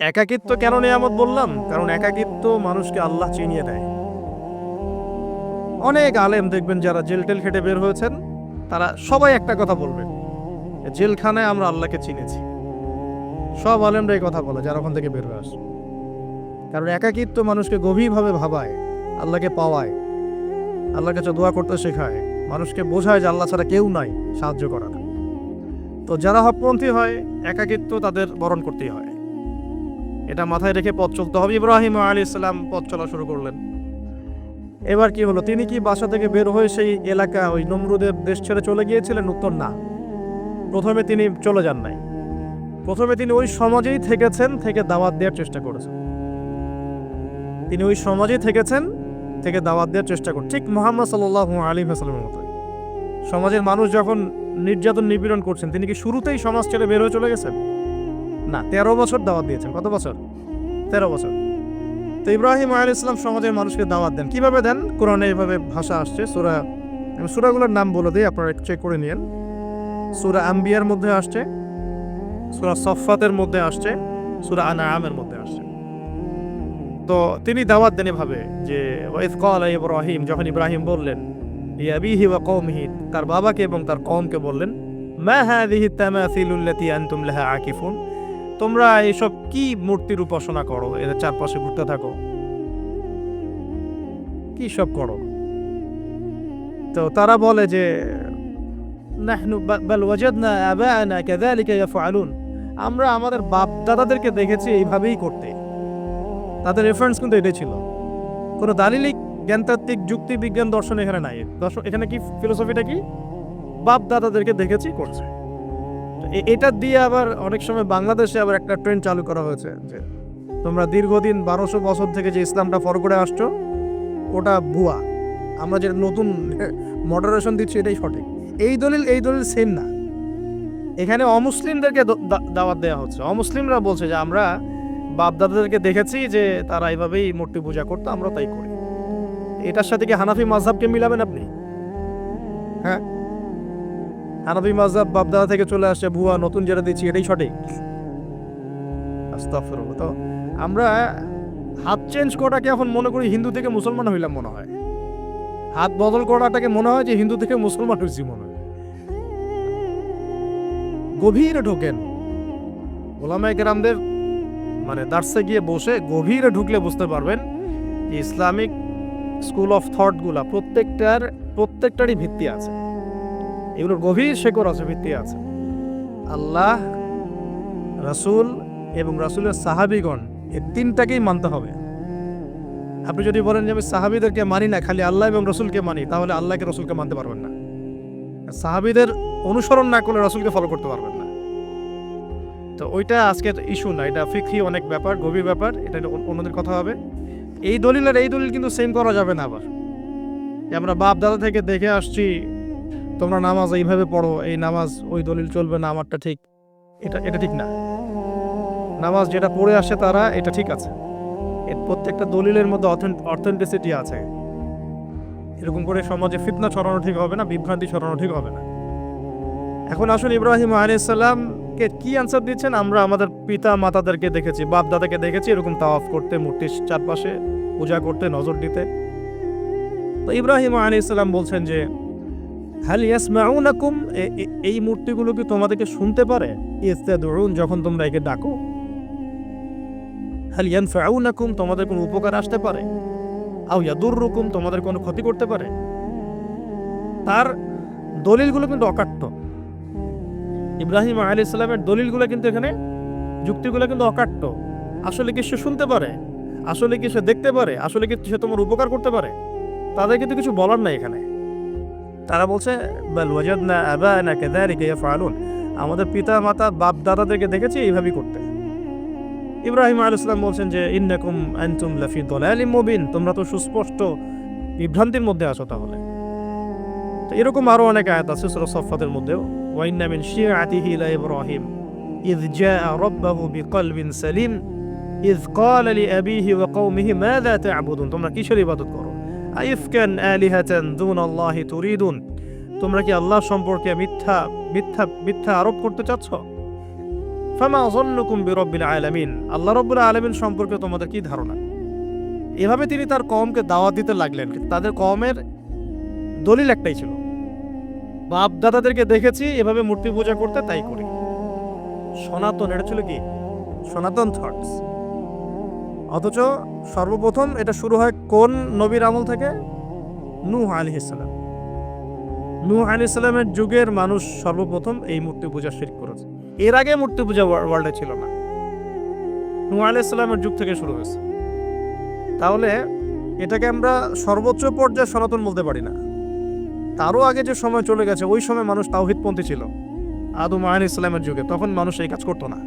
একাকিত্ব কেন নিয়ামত বললাম? কারণ একাকিত্ব মানুষকে আল্লাহ চিনিয়ে দেয়। অনেক আলেম দেখবেন যারা জেল-টেল খেটে বের হয়েছেন, তারা সবাই একটা কথা বলবেন, জেলখানায় আমরা আল্লাহকে চিনেছি। সব আলেমরা এই কথা বলে যারা ওখান থেকে বের হয়ে আসে। কারণ একাকিত্ব মানুষকে গভীরভাবে ভাবায়, আল্লাহকে পাওয়ায়, আল্লাহর কাছে দোয়া করতে শেখায়, মানুষকে বোঝায় যে আল্লাহ ছাড়া কেউ নাই সাহায্য করার। তো যারা হকপন্থী হয়, একাকিত্ব তাদের বরণ করতেই হয়। এটা মাথায় রেখে পথ চলতে হবে। ইব্রাহিম আলাইহিস সালাম পথ চলা শুরু করলেন। এবার কি হলো? তিনি কি বাসা থেকে বের হয়ে সেই এলাকা, ওই নমরুদের দেশ ছেড়ে চলে গিয়েছিলেন? উত্তর না। প্রথমে তিনি চলে যান নাই। প্রথমে তিনি ওই সমাজেই থেকেছেন, থেকে দাওয়াত দেওয়ার চেষ্টা করেছেন। তিনি ওই সমাজেই থেকেছেন, থেকে দাওয়াত দেওয়ার চেষ্টা করেন। ঠিক মুহাম্মদ সাল্লাল্লাহু আলাইহি ওয়াসাল্লামের মতো। সমাজের মানুষ যখন নির্যাতন নিপীড়ন করছেন, তিনি কি শুরুতেই সমাজ ছেড়ে বের হয়ে চলে গেছেন? না, 13 বছর দাওয়াত দিয়েছেন। কত বছর? 13 বছর। তো ইব্রাহিম আলাইহিস সালাম সমাজের মানুষকে দাওয়াত দেন। কিভাবে দেন? কোরআনে এইভাবে ভাষা আসছে। আমি সূরাগুলোর নাম বলে দিই, আপনারা একটু চেক করে নিয়েন। সূরা আম্বিয়ার মধ্যে আসছে, সূরা সফফাতের মধ্যে আসছে, সূরা আনআমের মধ্যে আসছে। তো তিনি দাওয়াত দেন এভাবে যে ওয়াইজ ক্বালা ইব্রাহিম, যখন ইব্রাহিম বললেন লিআবিহি ওয়া কওমিহি, তার বাবাকে এবং তার কওমকে বললেন, মা হাযিহি তামাসিলু আল্লাতী আনতুম লাহা আকিফুন, তোমরা এইসব কি মূর্তির উপাসনা করো, এদের চারপাশে ঘুরতে থাকো, কি সব করো? তো তারা বলে যে নাহনু বাল ওয়াজাদনা আবাআনা কাযালিকা ইয়াফআলুন, আমরা আমাদের বাপ দাদাদেরকে দেখেছি এইভাবেই করতে। তাদের রেফারেন্স কিন্তু এটাই ছিল। কোনো দালিলিক জ্ঞানতাত্ত্বিক যুক্তি বিজ্ঞান দর্শন এখানে নাই। দর্শন এখানে কি ফিলোসফিটা কি? বাপ দাদাদেরকে দেখেছি করছে। এটা দিয়ে আবার অনেক সময় বাংলাদেশে আবার একটা ট্রেন্ড চালু করা হয়েছে যে তোমরা দীর্ঘদিন 1200 বছর থেকে যে ইসলামটা ফলো করে আসছো ওটা ভুয়া, আমরা যে নতুন মডারেশন দিচ্ছি এটাই সঠিক। এই দলিল সেম না। এখানে অমুসলিমদেরকে দাওয়াত দেওয়া হচ্ছে। অমুসলিমরা বলছে যে আমরা বাপ দাদাদেরকে দেখেছি যে তারা এইভাবেই মূর্তি পূজা করতো, আমরা তাই করি। এটার সাথে কি হানাফি মাযহাবকে মিলাবেন আপনি? হ্যাঁ, হানাফি মাযহাব বাপ দাদা থেকে চলে আসছে, ভুয়া, নতুন যেটা দিচ্ছি এটাই সঠিক। আস্তাগফিরুল্লাহ। তো আমরা হাত চেঞ্জ করাটাকে এখন মনে করি হিন্দু থেকে মুসলমান হইলাম মনে হয়। হাত বদল করাটাকে মনে হয় যে হিন্দু থেকে মুসলমান হয়েছি মনে হয়। গভীরে ঢোকেন ওলামায়ে কেরামদের মানে দার্সে গিয়ে বসে গভীরে ঢুকলে বুঝতে পারবেন যে ইসলামিক স্কুল অফ থট গুলা প্রত্যেকটারই ভিত্তি আছে। এগুলোর গভীর শেকড় আছে, ভিত্তি আছে। আল্লাহ, রাসূল এবং রাসূলের সাহাবীগণ, এই তিনটাকেই মানতে হবে। আপনি যদি বলেন যে আমি সাহাবীদেরকে মানি না, খালি আল্লাহ এবং রাসূলকে মানি, তাহলে আল্লাহকে রাসূলকে মানতে পারবেন না। সাহাবীদের অনুসরণ না করলে রাসূলকে ফলো করতে পারবেন না। তো ওইটা আজকের ইস্যু না, এটা ফিকহি অনেক ব্যাপার, গভীর ব্যাপার, এটা অন্যদের কথা হবে। এই দলিল কিন্তু সেম করা যাবে না। আবার আমরা বাপ দাদা থেকে দেখে আসছি তোমরা নামাজ এইভাবে পড়ো, এই নামাজ ওই দলিল চলবে না, আমারটা ঠিক, এটা ঠিক না। নামাজ যেটা পড়ে আসে তারা এটা ঠিক আছে, এর প্রত্যেকটা দলিলের মধ্যে অথেন্টিসিটি আছে। এরকম করে সমাজে ফিতনা ছড়ানো ঠিক হবে না, বিভ্রান্তি ছড়ানো ঠিক হবে না। এখন আসলে ইব্রাহিম আলাইহিস সালামকে কি আনসার দিচ্ছেন? আমরা আমাদের পিতা মাতাদেরকে দেখেছি, বাপ দাদাকে দেখেছি এরকম তাওয়াফ করতে, মূর্তির চারপাশে পূজা করতে, নজর দিতে। তো ইব্রাহিম আলাইহিস সালাম বলছেন যে হাল ইয়াসমাউনাকুম, এই মূর্তিগুলো কি তোমাদেরকে শুনতে পারে? ইস্তাদউন, যখন তোমরা একে ডাকো। হাল ইয়ানফাউনাকুম, তোমাদের কোনো উপকার আসতে পারে? আও ইয়াদুররুকুম, তোমাদের কোনো ক্ষতি করতে পারে? তার দলিলগুলো কিন্তু অকাট্য। ইব্রাহিম আলাইহিস সালামের দলিলগুলো কিন্তু এখানে, যুক্তিগুলো কিন্তু অকাট্য। আসলে কি সে শুনতে পারে? আসলে কি সে দেখতে পারে? আসলে কি সে তোমার উপকার করতে পারে? তাদের কিন্তু কিছু বলার নাই এখানে। তারা বলছে বাল ওয়াজাদনা আবাআনা কাযালিকা ইয়াফআলুন, আমাদের পিতা মাতা বাপ দাদাদেরকে দেখেছি এইভাবেই করতে। ইব্রাহিম আলাইহিস সালাম বলছেন যে ইন্নাকুম আনতুম লাফি দালালিম মুবিন, তোমরা তো সুস্পষ্ট বিভ্রান্তির মধ্যে আছো। তাহলে তো এরকম আরো অনেক আয়াত আছে সূরা সফফাতের মধ্যেও, ওয়া ইন্না মিন শিআতিহি লা ইব্রাহিম ইয জাআ রাব্বাহু বিকলবিন সালিম ইয ক্বালা লিআবিহি ওয়া কওমিহি মাযা তা'বুদুন, তোমরা কিসের ইবাদত করো? আইফকান আলিহাতান দুনাল্লাহি তুরিদুন, তোমরা কি আল্লাহ সম্পর্কে মিথ্যা আরোপ করতে চাচ্ছ? ফামা যান্নুকুম বিরাব্বিল আলামিন, আল্লাহ রাব্বুল আলামিন সম্পর্কে তোমাদের কি ধারণা? এভাবে তিনি তার কওমকে দাওয়াত দিতে লাগলেন। তাদের কওমের দলিল একটাই ছিল, বাপ দাদাদেরকে দেখেছি এভাবে মূর্তি পূজা করতে, তাই করি। সনাতন, এটা ছিল কি সনাতন থটস। অথচ সর্বপ্রথম এটা শুরু হয় কোন নবীর আমল থেকে? নূহ আলাইহিস সালাম। নূহ আলাইহিস সালামের যুগের মানুষ সর্বপ্রথম এই মূর্তি পূজা শিরক করেছে। এর আগে মূর্তি পূজা ওয়ার্ল্ডে ছিল না, নূহ আলাইহিস সালামের যুগ থেকে শুরু হয়েছে। তাহলে এটাকে আমরা সর্বোচ্চ পর্যায়ে সনাতন বলতে পারি না। তারও আগে যে সময় চলে গেছে, ওই সময় মানুষ তাওহীদপন্থী ছিল। আদম আলাইহিস সালামের যুগে তখন মানুষ এই কাজ করতো না।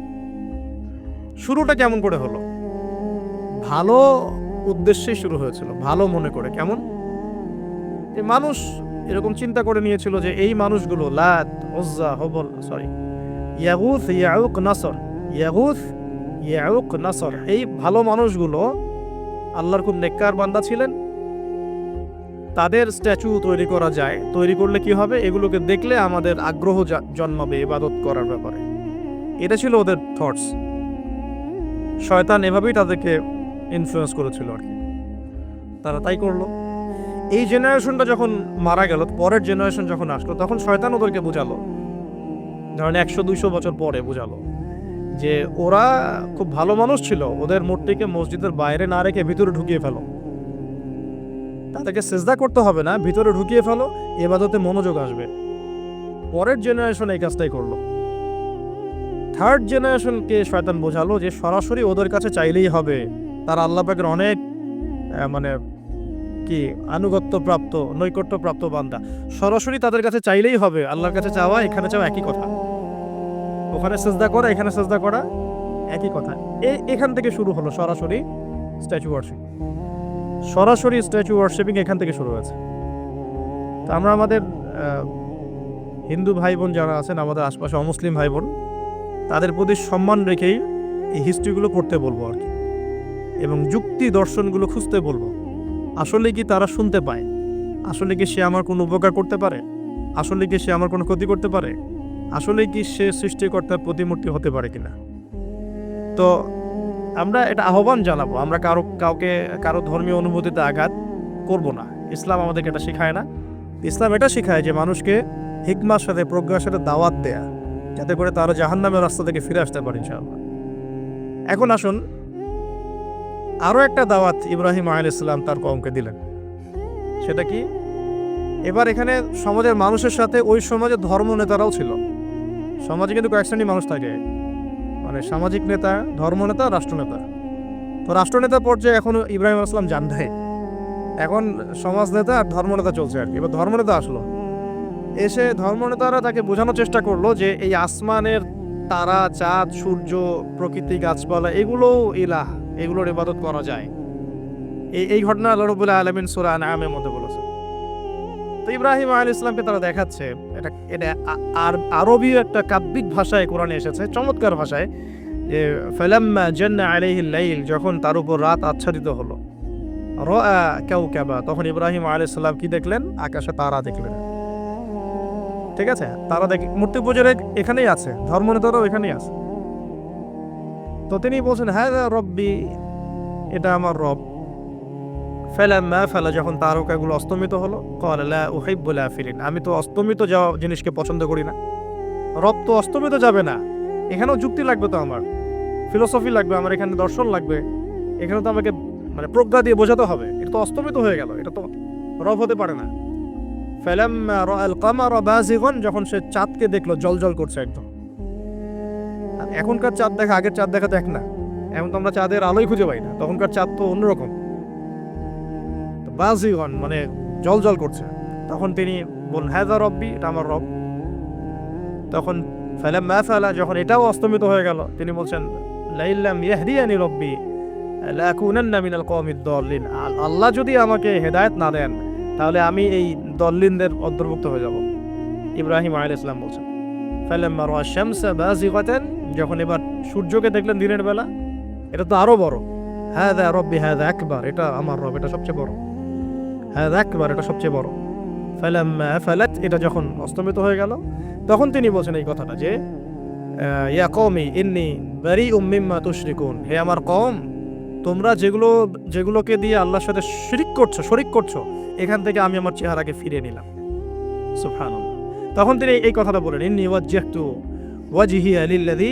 শুরুটা কেমন করে হলো? ভালো উদ্দেশ্যেই শুরু হয়েছিল, ভালো মনে করে। কেমন? যে মানুষ এরকম চিন্তা করে নিয়েছিল যে এই মানুষগুলো লাত, উজ্জা, হবল, ইয়াগুথ, ইয়াউক, নাসর, ইয়াগুথ, ইয়াউক, নাসর, এই ভালো মানুষগুলো আল্লাহর খুব নেককার বান্দা ছিলেন। তাদের স্ট্যাচু তৈরি করা যায়, তৈরি করলে কি হবে? এগুলোকে দেখলে আমাদের আগ্রহ জন্মাবে ইবাদত করার ব্যাপারে। এটা ছিল ওদের থটস। শয়তান এভাবেই তাদেরকে ইনফ্লুয়েন্স করেছিল আর কি। তারা তাই করলো। এই জেনারেশনটা যখন মারা গেল, পরের জেনারেশন যখন আসলো, তখন শয়তান ওদেরকে বোঝালো, ধরেন 100-200 বছর পরে বোঝালো যে ওরা খুব ভালো মানুষ ছিল, ওদের মূর্তিকে মসজিদের বাইরে না রেখে ভিতরে ঢুকিয়ে ফেলো, তাদেরকে সেজদা করতে হবে না, ভিতরে ঢুকিয়ে ফেলো, ইবাদতে মনোযোগ আসবে। পরের জেনারেশন এই কাজটাই করলো। থার্ড জেনারেশনকে শয়তান বোঝালো যে সরাসরি ওদের কাছে চাইলেই হবে, তারা আল্লাহ পাকের অনেক মানে কি আনুগত্য প্রাপ্ত, নৈকট্য প্রাপ্ত বান্দা, সরাসরি তাদের কাছে চাইলেই হবে। আল্লাহর কাছে চাওয়া, এখানে চাওয়া একই কথা, ওখানে সেজদা করা, এখানে সেজদা করা একই কথা। এখান থেকে শুরু হলো সরাসরি স্ট্যাচু ওয়ার্শিপ। সরাসরি স্ট্যাচু ওয়ার্শিপিং এখান থেকে শুরু হয়েছে। তো আমরা আমাদের হিন্দু ভাই বোন যারা আছেন, আমাদের আশপাশে অমুসলিম ভাই বোন, তাদের প্রতি সম্মান রেখেই এই হিস্ট্রিগুলো পড়তে বলবো আর কি, এবং যুক্তি দর্শনগুলো খুঁজতে বলবো। আসলে কি তারা শুনতে পায়? আসলে কি সে আমার কোনো উপকার করতে পারে? আসলে কি সে আমার কোনো ক্ষতি করতে পারে? আসলে কি সে সৃষ্টিকর্তার প্রতিমূর্তি হতে পারে কিনা? তো আমরা এটা আহ্বান জানাবো, আমরা কারো ধর্মীয় অনুভূতিতে আঘাত করব না। ইসলাম আমাদেরকে এটা শেখায় না। ইসলাম এটা শেখায় যে মানুষকে হিকমার সাথে, প্রজ্ঞার সাথে দাওয়াত দেয়া, যাতে করে তারা জাহান্নামের রাস্তা থেকে ফিরে আসতে পারে ইনশাআল্লাহ। এখন আসুন, আরও একটা দাওয়াত ইব্রাহিম আলাইহিস সালাম তার কওমকে দিলেন। সেটা কি? এবার এখানে সমাজের মানুষের সাথে ওই সমাজের ধর্ম নেতারাও ছিল। সমাজে কিন্তু কয়েক শ্রেণীর মানুষ থাকে, মানে সামাজিক নেতা, ধর্মনেতা, রাষ্ট্রনেতা। তো রাষ্ট্রনেতার পর্যায়ে এখন ইব্রাহিম আলাইহিস সালাম জান দেয়, এখন সমাজ নেতা আর ধর্মনেতা চলছে আর কি। এবার ধর্মনেতা আসলো, এসে ধর্মনেতারা তাকে বোঝানোর চেষ্টা করলো যে এই আসমানের তারা, চাঁদ, সূর্য, প্রকৃতি, গাছপালা, এগুলো ইলাহ, এগুলোর ইবাদত করা যায়। এই ঘটনা আল্লাহ রাব্বুল আলামিন সূরা আনআমের মধ্যে বলেছে। তো ইব্রাহিম আলাইহিস সালামকে তারা দেখাচ্ছে, এটা আরবি একটা কাব্যিক ভাষায় কোরআনে এসেছে, চমৎকার ভাষায়, যে ফালাম্মা জান্না আলাইহিল লাইল, যখন তার উপর রাত আচ্ছাদিত হলো, রাআ কাওকাবা, তখন ইব্রাহিম আলাইহিস সালাম কি দেখলেন? আকাশে তারা দেখলেন। ঠিক আছে, তারা দেখে মূর্তি পূজার এখানেই আছে, ধর্মনেতারাও এখানেই আছে। তো তিনি বলছেন, হ্যাঁ রব্বি, এটা আমার রব। ফালাম্মা ফালা, যখন তারকাগুলো অস্তমিত হলো, ক্বালা লা উহিব্বুল আফিলিন, আমি তো অস্তমিত যাওয়া জিনিসকে পছন্দ করি না। রব তো অস্তমিত যাবে না, এখানেও যুক্তি লাগবে, তো আমার ফিলোসফি লাগবে, আমার এখানে দর্শন লাগবে, এখানে তো আমাকে মানে প্রজ্ঞা দিয়ে বোঝাতে হবে। এটা তো অস্তমিত হয়ে গেল, এটা তো রব হতে পারে না। ফালাম্মা রাআল কামারা বাযিগান, যখন সে চাঁদকে দেখলো জ্বলজ্বল করছে একদম। আর এখনকার চাঁদ দেখা আগের চাঁদ দেখা তো এক না, এখন তো আমরা চাঁদের আলোই খুঁজে পাই না, তখনকার চাঁদ তো অন্যরকম। বাযিগান মানে জ্বলজ্বল করছে। তখন তিনি বললেন, হাযা রব্বি, এটা আমার রব। তখন ফালাম্মা ফালা, যখন এটাও অস্তমিত হয়ে গেল, তিনি বলছেন, লাইল্লাম ইয়াহদিয়ানি রব্বি লাকুনান্না মিনাল কওমিদ দাল্লিন, আল্লাহ যদি আমাকে হেদায়েত না দেন, তাহলে আমি এই দল্লিনদের অন্তর্ভুক্ত হয়ে যাব। ইব্রাহিম আলাইহিস সালাম বলছেন, ফালাম্মা রাআ শামসা বাযিগাতান, যখন এবার সূর্যকে দেখলেন দিনের বেলা, এটা তো আরো বড়। হাযা রব্বি হাযা আকবার, এটা আমার রব, এটা সবচেয়ে বড়। হাযা আকবার, এটা সবচেয়ে বড়। ফালাম্মা ফালাত, এটা যখন অস্তমিত হয়ে গেল, তখন তিনি বলছেন এই কথাটা যে ইয়া কওমি ইন্নী বারিউম মিম্মা তুশরিকুন, হে আমার কওম, তোমরা যেগুলোকে দিয়ে আল্লাহর সাথে শরিক করছো এখান থেকে আমি আমার চেহারাকে ফিরিয়ে নিলাম। সুবহানাল্লাহ। তখন তিনি এই কথাটা বলেন, ইন্নী ওয়াজ্জাহতু ওয়াজহিয়া লিল্লাযী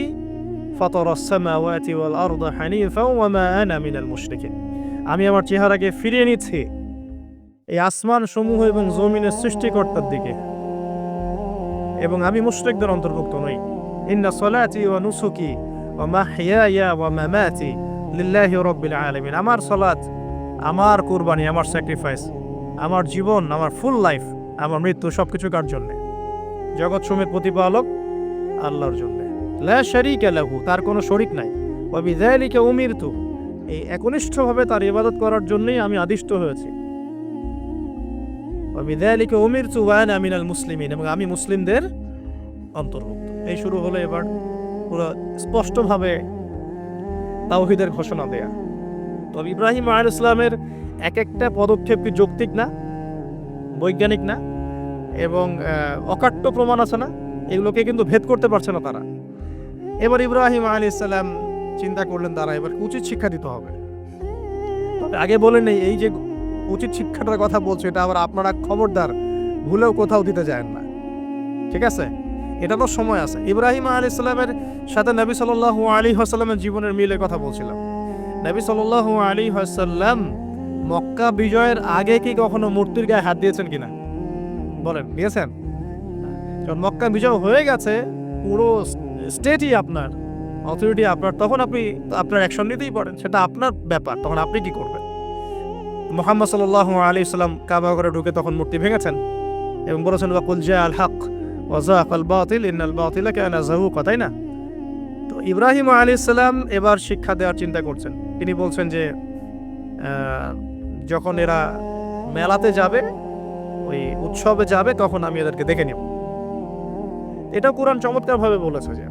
ফাতারাস সামাওয়াতি ওয়াল আরদা হানিফাও ওয়া মা আনা মিনাল মুশরিকিন, আমি আমার চেহারাকে ফিরিয়ে নিচ্ছি এই আসমান সমূহ এবং জমিনের সৃষ্টিকর্তার দিকে, এবং আমি মুশরিকদের অন্তর্ভুক্ত নই। ইন্না সলাতি ওয়া নুসুকি ওয়া মাহইয়ায়া ওয়া মামাতি লিল্লাহি রাব্বিল আলামিন, আমার সালাত, আমার কুরবানি, আমার স্যাক্রিফাইস, আমার জীবন, আমার ফুল লাইফ, আমার মৃত্যু সবকিছু কার জন্য? জগৎ সমূহের প্রতিপালক আল্লাহর জন্য। লা শারীকা লাহু, তার কোনো শরীক নাই। ওয়া বিযালিকা উমিরতু, এই একনিষ্ঠভাবে তার ইবাদত করার জন্যই আমি আদিষ্ট হয়েছি। ওয়া বিযালিকা উমিরতু ওয়া আনা মিনাল মুসলিমিন, এবং আমি মুসলিমদের অন্তর্ভুক্ত। এই শুরু হলো এবার পুরো স্পষ্টভাবে তাওহীদের ঘোষণা দেয়া। তবে ইব্রাহিম আলাইহিস সালামের এক একটা পদক্ষেপ কি যৌক্তিক না, বৈজ্ঞানিক না, এবং অকাট্য প্রমাণ আছে না, এগুলোকে কিন্তু ভেদ করতে পারছে না তারা। এবার ইব্রাহিম আলাইহিস সালাম চিন্তা করলেন তারা এবার উচিত শিক্ষা দিতে হবে। তবে আগে বলেন এই যে উচিত শিক্ষাটার কথা বলছে, এটা আবার আপনারা খবরদার ভুলেও কোথাও দিতে যায় না, ঠিক আছে? এটা তো সময় আছে। ইব্রাহিম আলাইহিস সালামের সাথে নবী সাল্লাল্লাহু আলাইহি ওয়াসাল্লামের জীবনের মিলে কথা বলছিলাম। নবী সাল্লাল্লাহু আলাইহি ওয়াসাল্লাম মক্কা বিজয়ের আগে কি কখনো মূর্তির গায়ে হাত দিয়েছেন কিনা বলেন? দিয়েছেন? যখন মক্কা বিজয় হয়ে গেছে, পুরো স্টেটই আপনার, অথরিটি আপনার, তখন আপনি আপনার অ্যাকশন নিতেই পারেন, সেটা আপনার ব্যাপার, তখন আপনি কি করবেন? মুহাম্মদ সাল্লাল্লাহু আলাইহি ওয়াসাল্লাম কাবা ঘরে ঢুকে তখন মূর্তি ভেঙেছেন এবং বলেছেন ওয়াকুল জাআল হক ওয়া যাকাল বাতিল ইন্নাল বাতিলা কানা যাহুকা, তাই না? তো ইব্রাহিম আলাইহিস সালাম এবার শিক্ষা দেওয়ার চিন্তা করছেন। তিনি বলছেন যে যখন এরা মেলাতে যাবে, ওই উৎসবে যাবে, তখন আমি এদেরকে দেখে নেব। এটা কুরআন চমৎকারভাবে বলেছে যে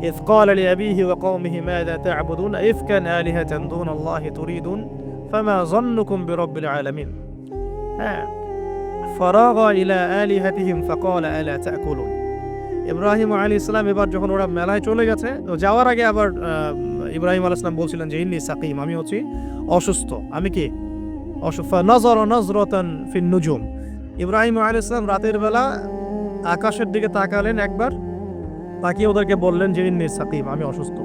إذ قال لأبيه وقومه ماذا تعبدون أئفكا آلهة دون الله تريدون فما ظنكم برب العالمين فراغ إلى آلهتهم فقال ألا تأكلون। ইব্রাহিম আলাইহিস সালাম এবার যখন ওরা মেলায় চলে গেছে, যাওয়ার আগে আবার ইব্রাহিম আলাইহিস সালাম বলছিলেন যে ইন্নী সাকিম, আমি হচ্ছি অসুস্থ। আমি কি অসুস্থ? নাযারা নাযরাতান ফিন নুজুম, ইব্রাহিম আলাইহিস সালাম রাতের বেলা আকাশের দিকে তাকালেন একবার, তাকিয়ে ওদেরকে বললেন যে ইন্নী সাকিম, আমি অসুস্থ।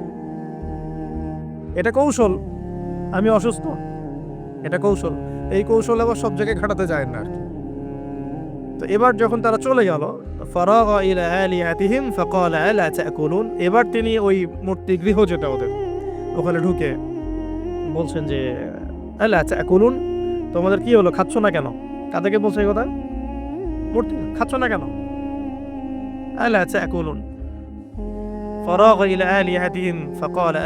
এটা কৌশল, আমি অসুস্থ, এটা কৌশল। এই কৌশল আবার সব জায়গায় খাটাতে যায় না আর কি। তো এবার যখন তারা চলে গেল, ফারাগা ইলা আলিহাতিহিম ফাকালা আলা তাকুলুন, এবার তিনি ওই মূর্তি গৃহ যেটা ওদের, ওখানে ঢুকে বলছেন যে আলা তাকুলুন, তোমাদের কি হলো, খাচ্ছ না কেন? কাদেরকে বলছে এই কথা? মূর্তি, খাচ্ছ না কেন? আলা তাকুলুন ফারাগা ইলা আলিহাতিহিম ফাকালা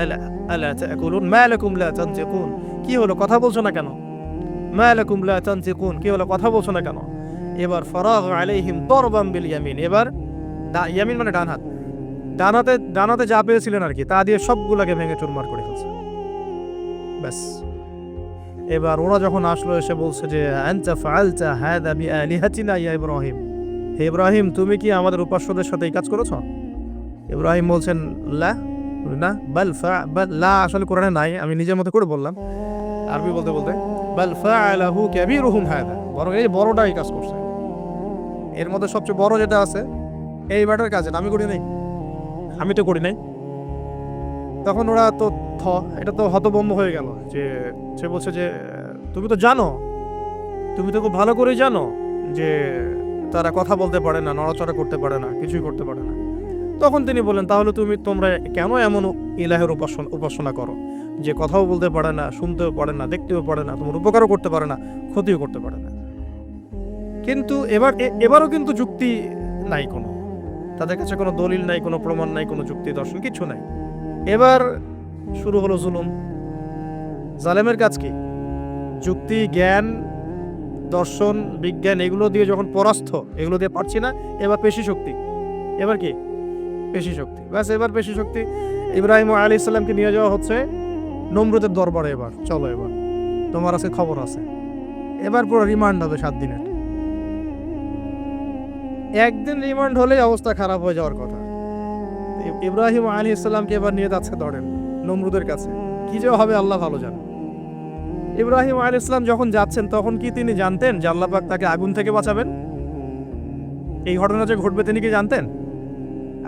আলা তাকুলুন মা লাকুম লা তানতিকুন, কি হলো, কথা বলছো না কেন? মা লাকুম লা তানতিকুন, কি হলো, কথা বলছো না কেন? এবার ফারাগ আলাইহিম দরবাম বিল ইয়ামিন, এবার ইয়ামিন মানে ডান হাত, ডানাতে যা পেয়েছিলেন আর কি, তা দিয়ে সবগুলোকে ভেঙে চুরমার করে ফেলছে। ব্যাস, এবার ওরা যখন আসলো এসে বলছে যে আনতা ফাআলতা হাযা বিআলিহাতিনা ইয়া ইব্রাহিম, হে ইব্রাহিম, তুমি কি আমাদের উপাস্যদের সাথে এই কাজ করেছো? ইব্রাহিম বলছেন লা, না, বাল লা আসলে কোরআনে নাই, আমি নিজের মতো করে বললাম আরবি বলতে বলতে। বাল ফাআলাহু কাবীরুহুম হাযা, বরং এই বড়টা এই কাজ করছে, এর মধ্যে সবচেয়ে বড় যেটা আছে এই ব্যাটার কাজ, আমি করি নাই, আমি তো করি নাই। তখন ওরা তো এটা তো হতভম্ব হয়ে গেল, যে সে বলছে যে তুমি তো জানো, তুমি তো খুব ভালো করে জানো যে তারা কথা বলতে পারে না, নড়াচড়া করতে পারে না, কিছুই করতে পারে না। তখন তিনি বললেন তাহলে তোমরা কেন এমন ইলাহের উপাসনা করো যে কথাও বলতে পারে না, শুনতেও পারে না, দেখতেও পারে না, তোমার উপকারও করতে পারে না, ক্ষতিও করতে পারে না। কিন্তু এবারও কিন্তু যুক্তি নাই, কোনো তাদের কাছে কোনো দলিল নাই, কোনো প্রমাণ নাই, কোনো যুক্তি দর্শন কিছু নাই। এবার শুরু হলো জুলুম। জালেমের কাজ কি? যুক্তি, জ্ঞান, দর্শন, বিজ্ঞান এগুলো দিয়ে যখন পরাস্ত, এগুলো দিয়ে পারছি না, এবার পেশি শক্তি। এবার কি? পেশি শক্তি। ব্যাস, এবার পেশি শক্তি। ইব্রাহিম আলাইহিস সালামকে নিয়ে যাওয়া হচ্ছে নমরুদের দরবারে। এবার চলো, এবার তোমার কাছে খবর আছে। এবার পুরো রিমান্ড হবে 7 দিনের। একদিন রিমান্ড হলেই অবস্থা খারাপ হয়ে যাওয়ার কথা। ইব্রাহিম আলাইহিস সালামকে এবার নিয়ে যাচ্ছে ধরেন নমরুদের কাছে, কি যে হবে আল্লাহ ভালো জানেন। ইব্রাহিম আলাইহিস সালাম যখন যাচ্ছেন তখন কি তিনি জানতেন যে আল্লাহ পাক তাকে আগুন থেকে বাঁচাবেন? এই ঘটনা যে ঘটবে তিনি কি জানতেন?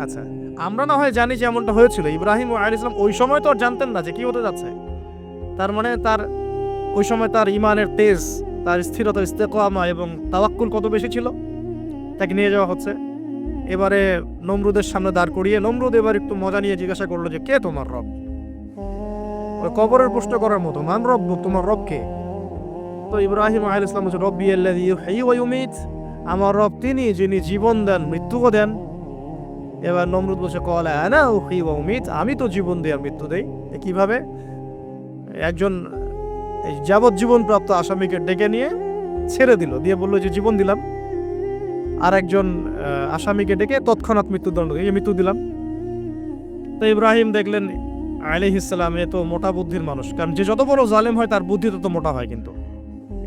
আচ্ছা, আমরা না হয় জানি যে এমনটা হয়েছিল। ইব্রাহিম আলাইহিস সালাম ওই সময় তো আর জানতেন না যে কি হতে যাচ্ছে। তার মানে তার ওই সময় তার ঈমানের তেজ, তার স্থিরতা, ইস্তেকামা এবং তাওয়াক্কুল কত বেশি ছিল। তাকে নিয়ে যাওয়া হচ্ছে, এবারে নমরুদের সামনে দাঁড় করিয়ে নমরুদ এবার একটু মজা নিয়ে জিজ্ঞাসা করলো যে কে তোমার রব? ওই কবরের প্রশ্ন করার মতো, মান রব্বুক, তোমার রব কে? তো ইব্রাহিম আলাইহিস সালাম বলছে রব্বি আল্লাযী ইউহয়ী ওয়া ইউমীত, আমার রব তিনি যিনি জীবন দেন মৃত্যুও দেন। এবার নমরুদ বলছে ক্বালা আনা উহয়ী ওয়া উমীত, আমি তো জীবন দেই আর মৃত্যু দেই। কিভাবে? একজন যাবজ্জীবন প্রাপ্ত আসামিকে ডেকে নিয়ে ছেড়ে দিল, দিয়ে বললো যে জীবন দিলাম, আর একজন আসামিকে ডেকে তৎক্ষণাৎ মৃত্যুদণ্ড দিয়ে মৃত্যু দিলাম। তো ইব্রাহিম দেখলেন আলাইহিস সালাম এ তো মোটা বুদ্ধির মানুষ, কারণ যে যত বড় জালেম হয় তার বুদ্ধি তত মোটা হয়, কিন্তু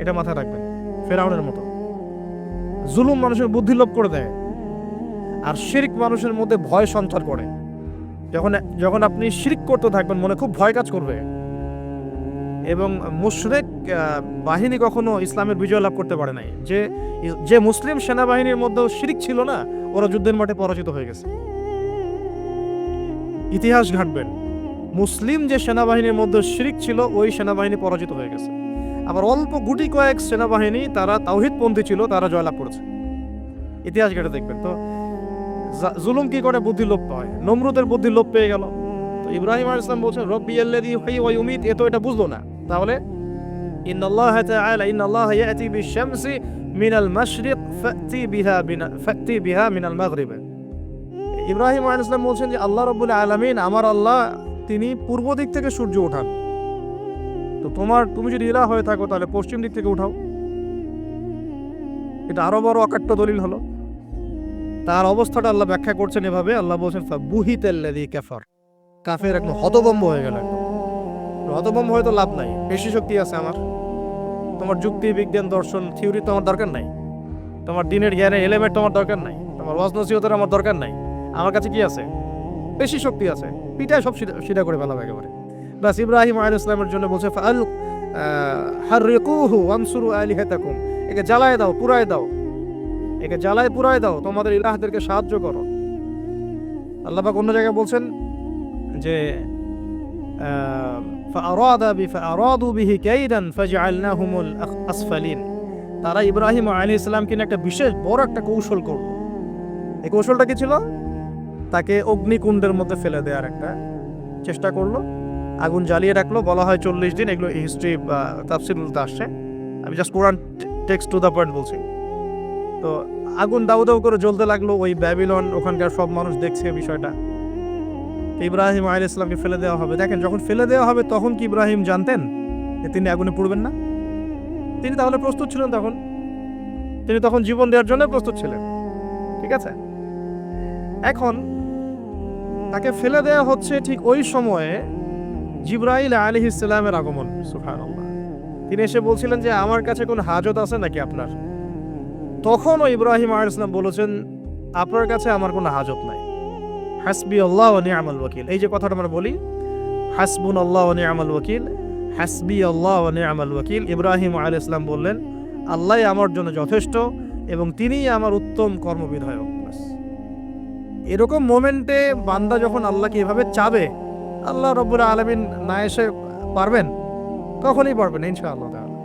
এটা মাথায় রাখবেন। ফেরাউনের মতো জুলুম মানুষের বুদ্ধি লোপ করে দেয়, আর শিরক মানুষের মধ্যে ভয় সঞ্চার করে। যখন আপনি শিরক করতে থাকবেন মনে খুব ভয় কাজ করবে। এবং মুশরিক বাহিনী কখনো ইসলামের বিজয় লাভ করতে পারে নাই। যে মুসলিম সেনাবাহিনীর মধ্যেও শিরক ছিল না, ওরা যুদ্ধের মাঠে পরাজিত হয়ে গেছে। ইতিহাস ঘাটবেন, মুসলিম যে সেনাবাহিনীর মধ্যে শিরক ছিল ওই সেনাবাহিনী পরাজিত হয়ে গেছে। আবার অল্প গুটি কয়েক সেনাবাহিনী তারা তাওহীদপন্থী ছিল, তারা জয়লাভ করেছে। ইতিহাস ঘেটে দেখবেন। তো জুলুম কি করে? বুদ্ধি লোপ পায়। নমরুদের বুদ্ধি লোপ পেয়ে গেল। তো ইব্রাহিম আলাইহিস সালাম বলছেন রব্বি আল্লাযী ইউহয়ী ওয়া ইউমীত, এ তো এটা বুঝলো না। তাহলে ইন্নাল্লাহা তাআলা ইন্নাল্লাহা ইয়াতি বিশ-শামসি মিনাল মাশরিক ফাতি বিহা মিনাল মাগরিব। ইব্রাহিম আলাইহিস সালাম বলছেন যে আল্লাহ রাব্বুল আলামিন, আমার আল্লাহ, তিনি পূর্ব দিক থেকে সূর্য ওঠান। তো তুমি যদি ইলাহ হয়ে থাকো তাহলে পশ্চিম দিক থেকে উঠাও। এটা আরো বড় অকাট্য দলিল হলো। তার অবস্থাটা আল্লাহ ব্যাখ্যা করছেন এভাবে, আল্লাহ বলছেন ফাবুহিতাল্লাযী কাফার, কাফের একদম হতভম্ব হয়ে গেল। একদম হতভম্ব হয়ে তো লাভ নাই, বেশি শক্তি আছে আমার। তোমার যুক্তি, বিজ্ঞান, দর্শন, থিওরি তো আমার দরকার নাই। তোমার দিনের জ্ঞানের এলিমেন্ট তোমার দরকার নাই। তোমার ওয়াজ নসিহতের আমার দরকার নাই। আমার কাছে কি আছে? বেশি শক্তি আছে, পিটায় সব সিধা করে ফেলাবে একেবারে। বাস ইব্রাহিম আলাইহিস সালামের জন্য বলছে ফাল হাররিকুহু ওয়ানসুরু আলিহাতাকুম, একে জ্বালায় দাও, পুরায় দাও, একে জ্বালায় পুরায় দাও, তোমাদের ইলাহদেরকে সাহায্য করো। আল্লাহ পাক অন্য জায়গায় বলছেন যে ফাআরাদু বিহি কাইদান ফাজআলনাহুমুল আসফালিন, তারা ইব্রাহিম আলাইহিস সালামকে নিয়ে একটা বিশেষ বড় একটা কৌশল করল। এই কৌশলটা কি ছিল? তাকে অগ্নিকুণ্ডের মধ্যে ফেলে দেওয়ার একটা চেষ্টা করলো, আগুন জ্বালিয়ে রাখলো। বলা হয় 40 দিন, এগুলো হিস্ট্রি বা তাফসীরুলতে আসছে, আমি just Quran text to the point বলছি। তো আগুন দাউ দাউ করে জ্বলতে লাগলো, ওই ব্যাবিলন, ওখানকার সব মানুষ দেখছে বিষয়টা। ইব্রাহিম আলাইহিস সালামকে ফেলে দেওয়া হবে। দেখেন, যখন ফেলে দেওয়া হবে তখন কি ইব্রাহিম জানতেন যে তিনি আগুনে পুড়বেন না? তিনি তাহলে প্রস্তুত ছিলেন, তিনি তখন জীবন দেওয়ার জন্য প্রস্তুত ছিলেন। ঠিক আছে, এখন তাকে ফেলে দেওয়া হচ্ছে, ঠিক ওই সময়ে জিবরাইল আলাইহিস সালামের আগমন। সুবহানাল্লাহ। তিনি এসে বলছিলেন যে আমার কাছে কোনো হাজত আছে নাকি আপনার? তখনও ইব্রাহিম আলাইহিস সালাম বলেছেন আপনার কাছে আমার কোনো হাজত নাই। হাসবি আল্লাহ ওয়া নি'মাল ওয়াকিল, এই যে কথাটা আমরা বলি হাসবুনাল্লাহু ওয়া নি'মাল ওয়াকিল, হাসবি আল্লাহ ওয়া নি'মাল ওয়াকিল, ইব্রাহিম আলাইহিস সালাম বললেন আল্লাহই আমার জন্য যথেষ্ট এবং তিনিই আমার উত্তম কর্মবিধায়ক। এরকম মোমেন্টে বান্দা যখন আল্লাহকে এভাবে চাবে, আল্লাহ রাব্বুল আলামিন না এসে পারবেন? তখনই পারবেন ইনশাআল্লাহ তাআলা।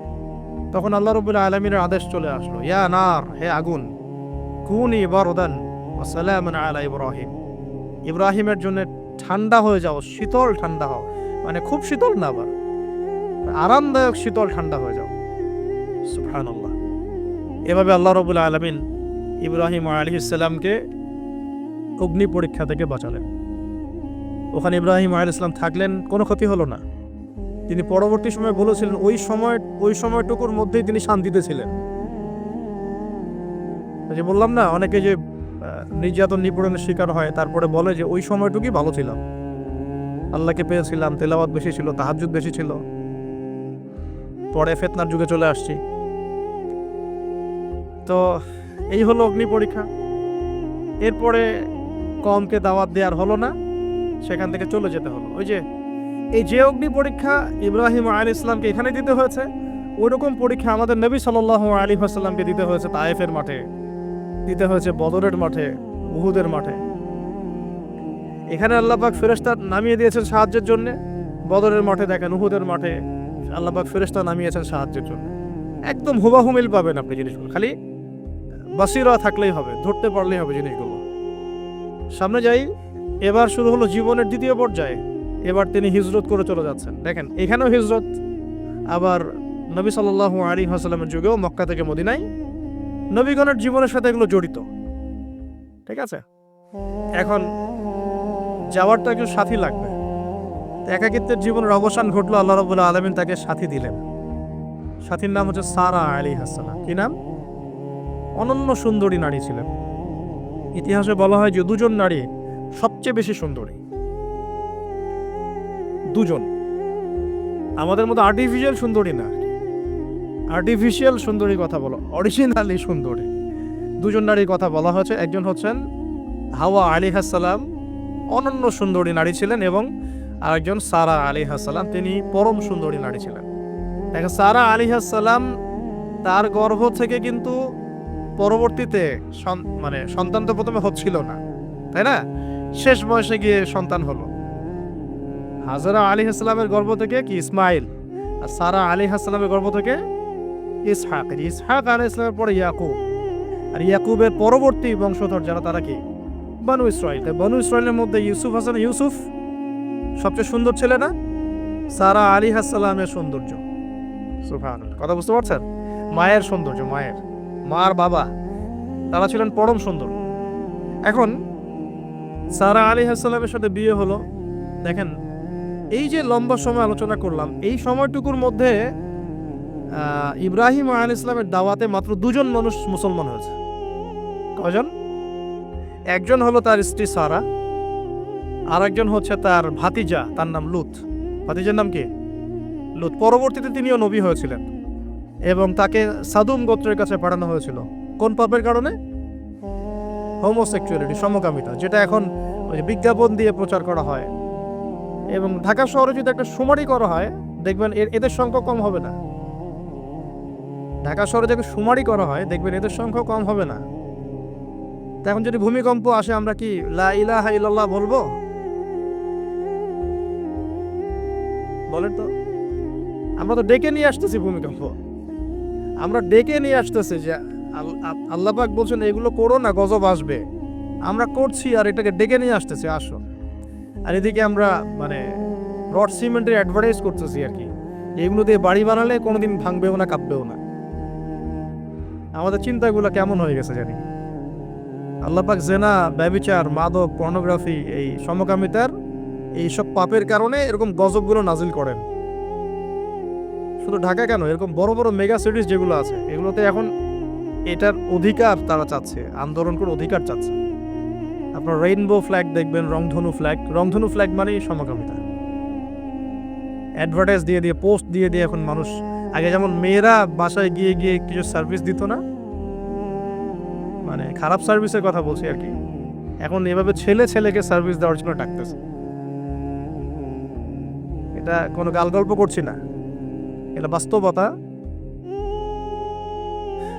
তখন আল্লাহ রাব্বুল আলামিনের আদেশ চলে আসলো, ইয়া নার, হে আগুন, কুনি বারদান ওয়া সালামান আলা ইব্রাহিম, ইব্রাহিমের জন্য ঠান্ডা হয়ে যাও, শীতল ঠান্ডা হও, মানে খুব শীতল না, আবার আরামদায়ক শীতল ঠান্ডা হয়ে যাও। সুবহানাল্লাহ। এভাবে আল্লাহ রাব্বুল আলামিন ইব্রাহিম আলাইহিস সালামকে অগ্নি পরীক্ষা থেকে বাঁচালেন। ওখানে ইব্রাহিম আলাইহিস সালাম থাকলেন, কোনো ক্ষতি হলো না। তিনি পরবর্তী সময় বলেছিলেন ওই সময়টুকুর মধ্যেই তিনি শান্তিতে ছিলেন। যে বললাম না, অনেকে যে নির্যাতন নিপীড়নের শিকার হয় তারপরে বলে যে ওই সময়টুকুই ভালো ছিলাম, আল্লাহকে পেয়েছিলাম, তেলাওয়াত বেশি ছিল, তাহাজ্জুদ বেশি ছিল, পরে ফিতনার যুগে চলে আসছি। তো এই হলো অগ্নি পরীক্ষা। এরপরে কমকে দাওয়াত দেওয়ার হলো না, সেখান থেকে চলে যেতে হলো। ওই যে এই যে অগ্নি পরীক্ষা ইব্রাহিম আলাইহিস সালামকে এখানে দিতে হয়েছে, ওইরকম পরীক্ষা আমাদের নবী সাল্লাল্লাহু আলাইহি ওয়াসাল্লামকে দিতে হয়েছে তায়েফের মাঠে, দিতে হয়েছে বদরের মাঠে, উহুদের মাঠে। এখানে আল্লাহ পাক ফেরেশতা নামিয়ে দিয়েছেন সাহায্যের জন্য, বদরের মাঠে দেখেন উহুদের মাঠে আল্লাহ পাক ফেরেশতা নামিয়েছেন সাহায্যের জন্য। একদম হুবাহু মিল পাবেন আপনি জিনিসগুলো, খালি বাসিরা থাকলেই হবে, ধরতে পারলেই হবে জিনিসগুলো। সামনে যাই, এবার শুরু হলো জীবনের দ্বিতীয় পর্যায়ে। এবার তিনি হিজরত করে চলে যাচ্ছেন। দেখেন এখানেও হিজরত, আবার নবী সাল্লাল্লাহু আলাইহি ওয়াসাল্লামের যুগেও মক্কা থেকে মদিনায় নবীগণের জীবনের সাথে এগুলো জড়িত। ঠিক আছে, এখন যাওয়ার তো একজন সাথী লাগবে। একাকিত্বের জীবনের অবসান ঘটলো, আল্লাহ রাব্বুল আলামিন তাকে সাথী দিলেন। সাথীর নাম হচ্ছে সারা আলাইহিস সালাম। কি নাম? অনন্য সুন্দরী নারী ছিলেন। ইতিহাসে বলা হয় যে দুজন নারী সবচেয়ে বেশি সুন্দরী, দুজন। আমাদের মতো আর্টিফিশিয়াল সুন্দরী না, আর্টিফিশিয়াল সুন্দরী কথা বলো, অরিজিনালি সুন্দরী দুজন নারীর কথা বলা হয়েছে। একজন হচ্ছেন হাওয়া আলাইহিস সালাম, অনন্য সুন্দরী নারী ছিলেন, এবং আরেকজন সারা আলাইহিস সালাম, তিনি পরম সুন্দরী নারী ছিলেন। দেখেন সারা আলাইহিস সালাম তার গর্ভ থেকে কিন্তু পরবর্তীতে মানে সন্তান তো প্রথমে হচ্ছিল না, তাই না? শেষ বয়সে গিয়ে সন্তান হলো। হাজরা আলাইহিস সালামের গর্ভ থেকে কি ইসমাইল, আর সারা আলাইহিস সালামের গর্ভ থেকে ইসহাক। ইসহাক আলাইহিস সালামের পরে ইয়াকুব, আর ইয়াকুবের পরবর্তী বংশধর যারা তারা কি বনু ইসরাইল। তাই বনু ইসরাইলের মধ্যে ইউসুফ হাসান, ইউসুফ সবচেয়ে সুন্দর ছেলে না? সারা আলাইহিস সালামের সৌন্দর্য, সুবহানাল্লাহ, কথা বুঝতে পারছেন? মায়ের সৌন্দর্য, মার বাবা তারা ছিলেন পরম সুন্দর। এখন সারা আলাইহিস সালামের সাথে বিয়ে হলো। দেখেন এই যে লম্বা সময় আলোচনা করলাম, এই সময়টুকুর মধ্যে ইব্রাহিম আলাইহিস সালামের দাওয়াতে মাত্র দুজন মানুষ মুসলমান হয়েছে। কয়জন? একজন হলো তার স্ত্রী সারা, আর একজন হচ্ছে তার ভাতিজা, তার নাম লুত। ভাতিজার নাম কি? লুত। পরবর্তীতে তিনিও নবী হয়েছিলেন, এবং তাকে সাদুম গোত্রের কাছে পাঠানো হয়েছিল। কোন পাপের কারণে? হোমোসেক্সুয়ালিটি, সমকামিতা, যেটা এখন ওই বিজ্ঞাপন দিয়ে প্রচার করা হয়। এবং ঢাকা শহরে যদি একটা শুমারি করা হয়, দেখবেন এদের সংখ্যা কম হবে না। ঢাকা শহরে যদি শুমারি করা হয়, দেখবেন এদের সংখ্যা কম হবে না। এখন যদি ভূমিকম্প আসে, আমরা কি লা ইলাহা ইল্লাল্লাহ বলবো? বলেন তো। আমরা তো ডেকে নিয়ে আসতেছি ভূমিকম্প, আমরা ডেকে নিয়ে আসতেছি যে আল্লাহ পাক বলছেন এগুলো করো না, গজব আসবে। আমরা করছি আর এটাকে ডেকে নিয়ে আসতেছি, আসো। আর এদিকে আমরা মানে রড সিমেন্টের অ্যাডভার্টাইজ করতেছি আর কি, এগুলো দিয়ে বাড়ি বানালে কোনোদিন ভাঙবেও না, কাঁপবেও না। আমাদের চিন্তাগুলো কেমন হয়ে গেছে জানি। আল্লাহ পাক জেনা, ব্যভিচার, মাদক, পর্নোগ্রাফি, এই সমকামিতার এইসব পাপের কারণে এরকম গজবগুলো নাজিল করেন। শুধু ঢাকা কেন, এরকম বড় বড় মেগা সিটিজ যেগুলো আছে, এগুলোতে এখন এটার অধিকার তারা চাচ্ছে, আন্দোলন করে অধিকার চাচ্ছে। আপনার রেইনবো ফ্ল্যাগ দেখবেন, রংধনু ফ্ল্যাগ। রংধনু ফ্ল্যাগ মানেই সমকামিতা। অ্যাডভার্টাইজ দিয়ে দিয়ে, পোস্ট দিয়ে দিয়ে এখন মানুষ, আগে যেমন মেয়েরা বাসায় গিয়ে গিয়ে কিছু সার্ভিস দিত না, মানে খারাপ সার্ভিসের কথা বলছি আর কি, এখন এভাবে ছেলে ছেলেকে সার্ভিস দেওয়ার জন্য ডাকতেছে। এটা কোনো গাল গল্প করছি না, এটা বাস্তবতা।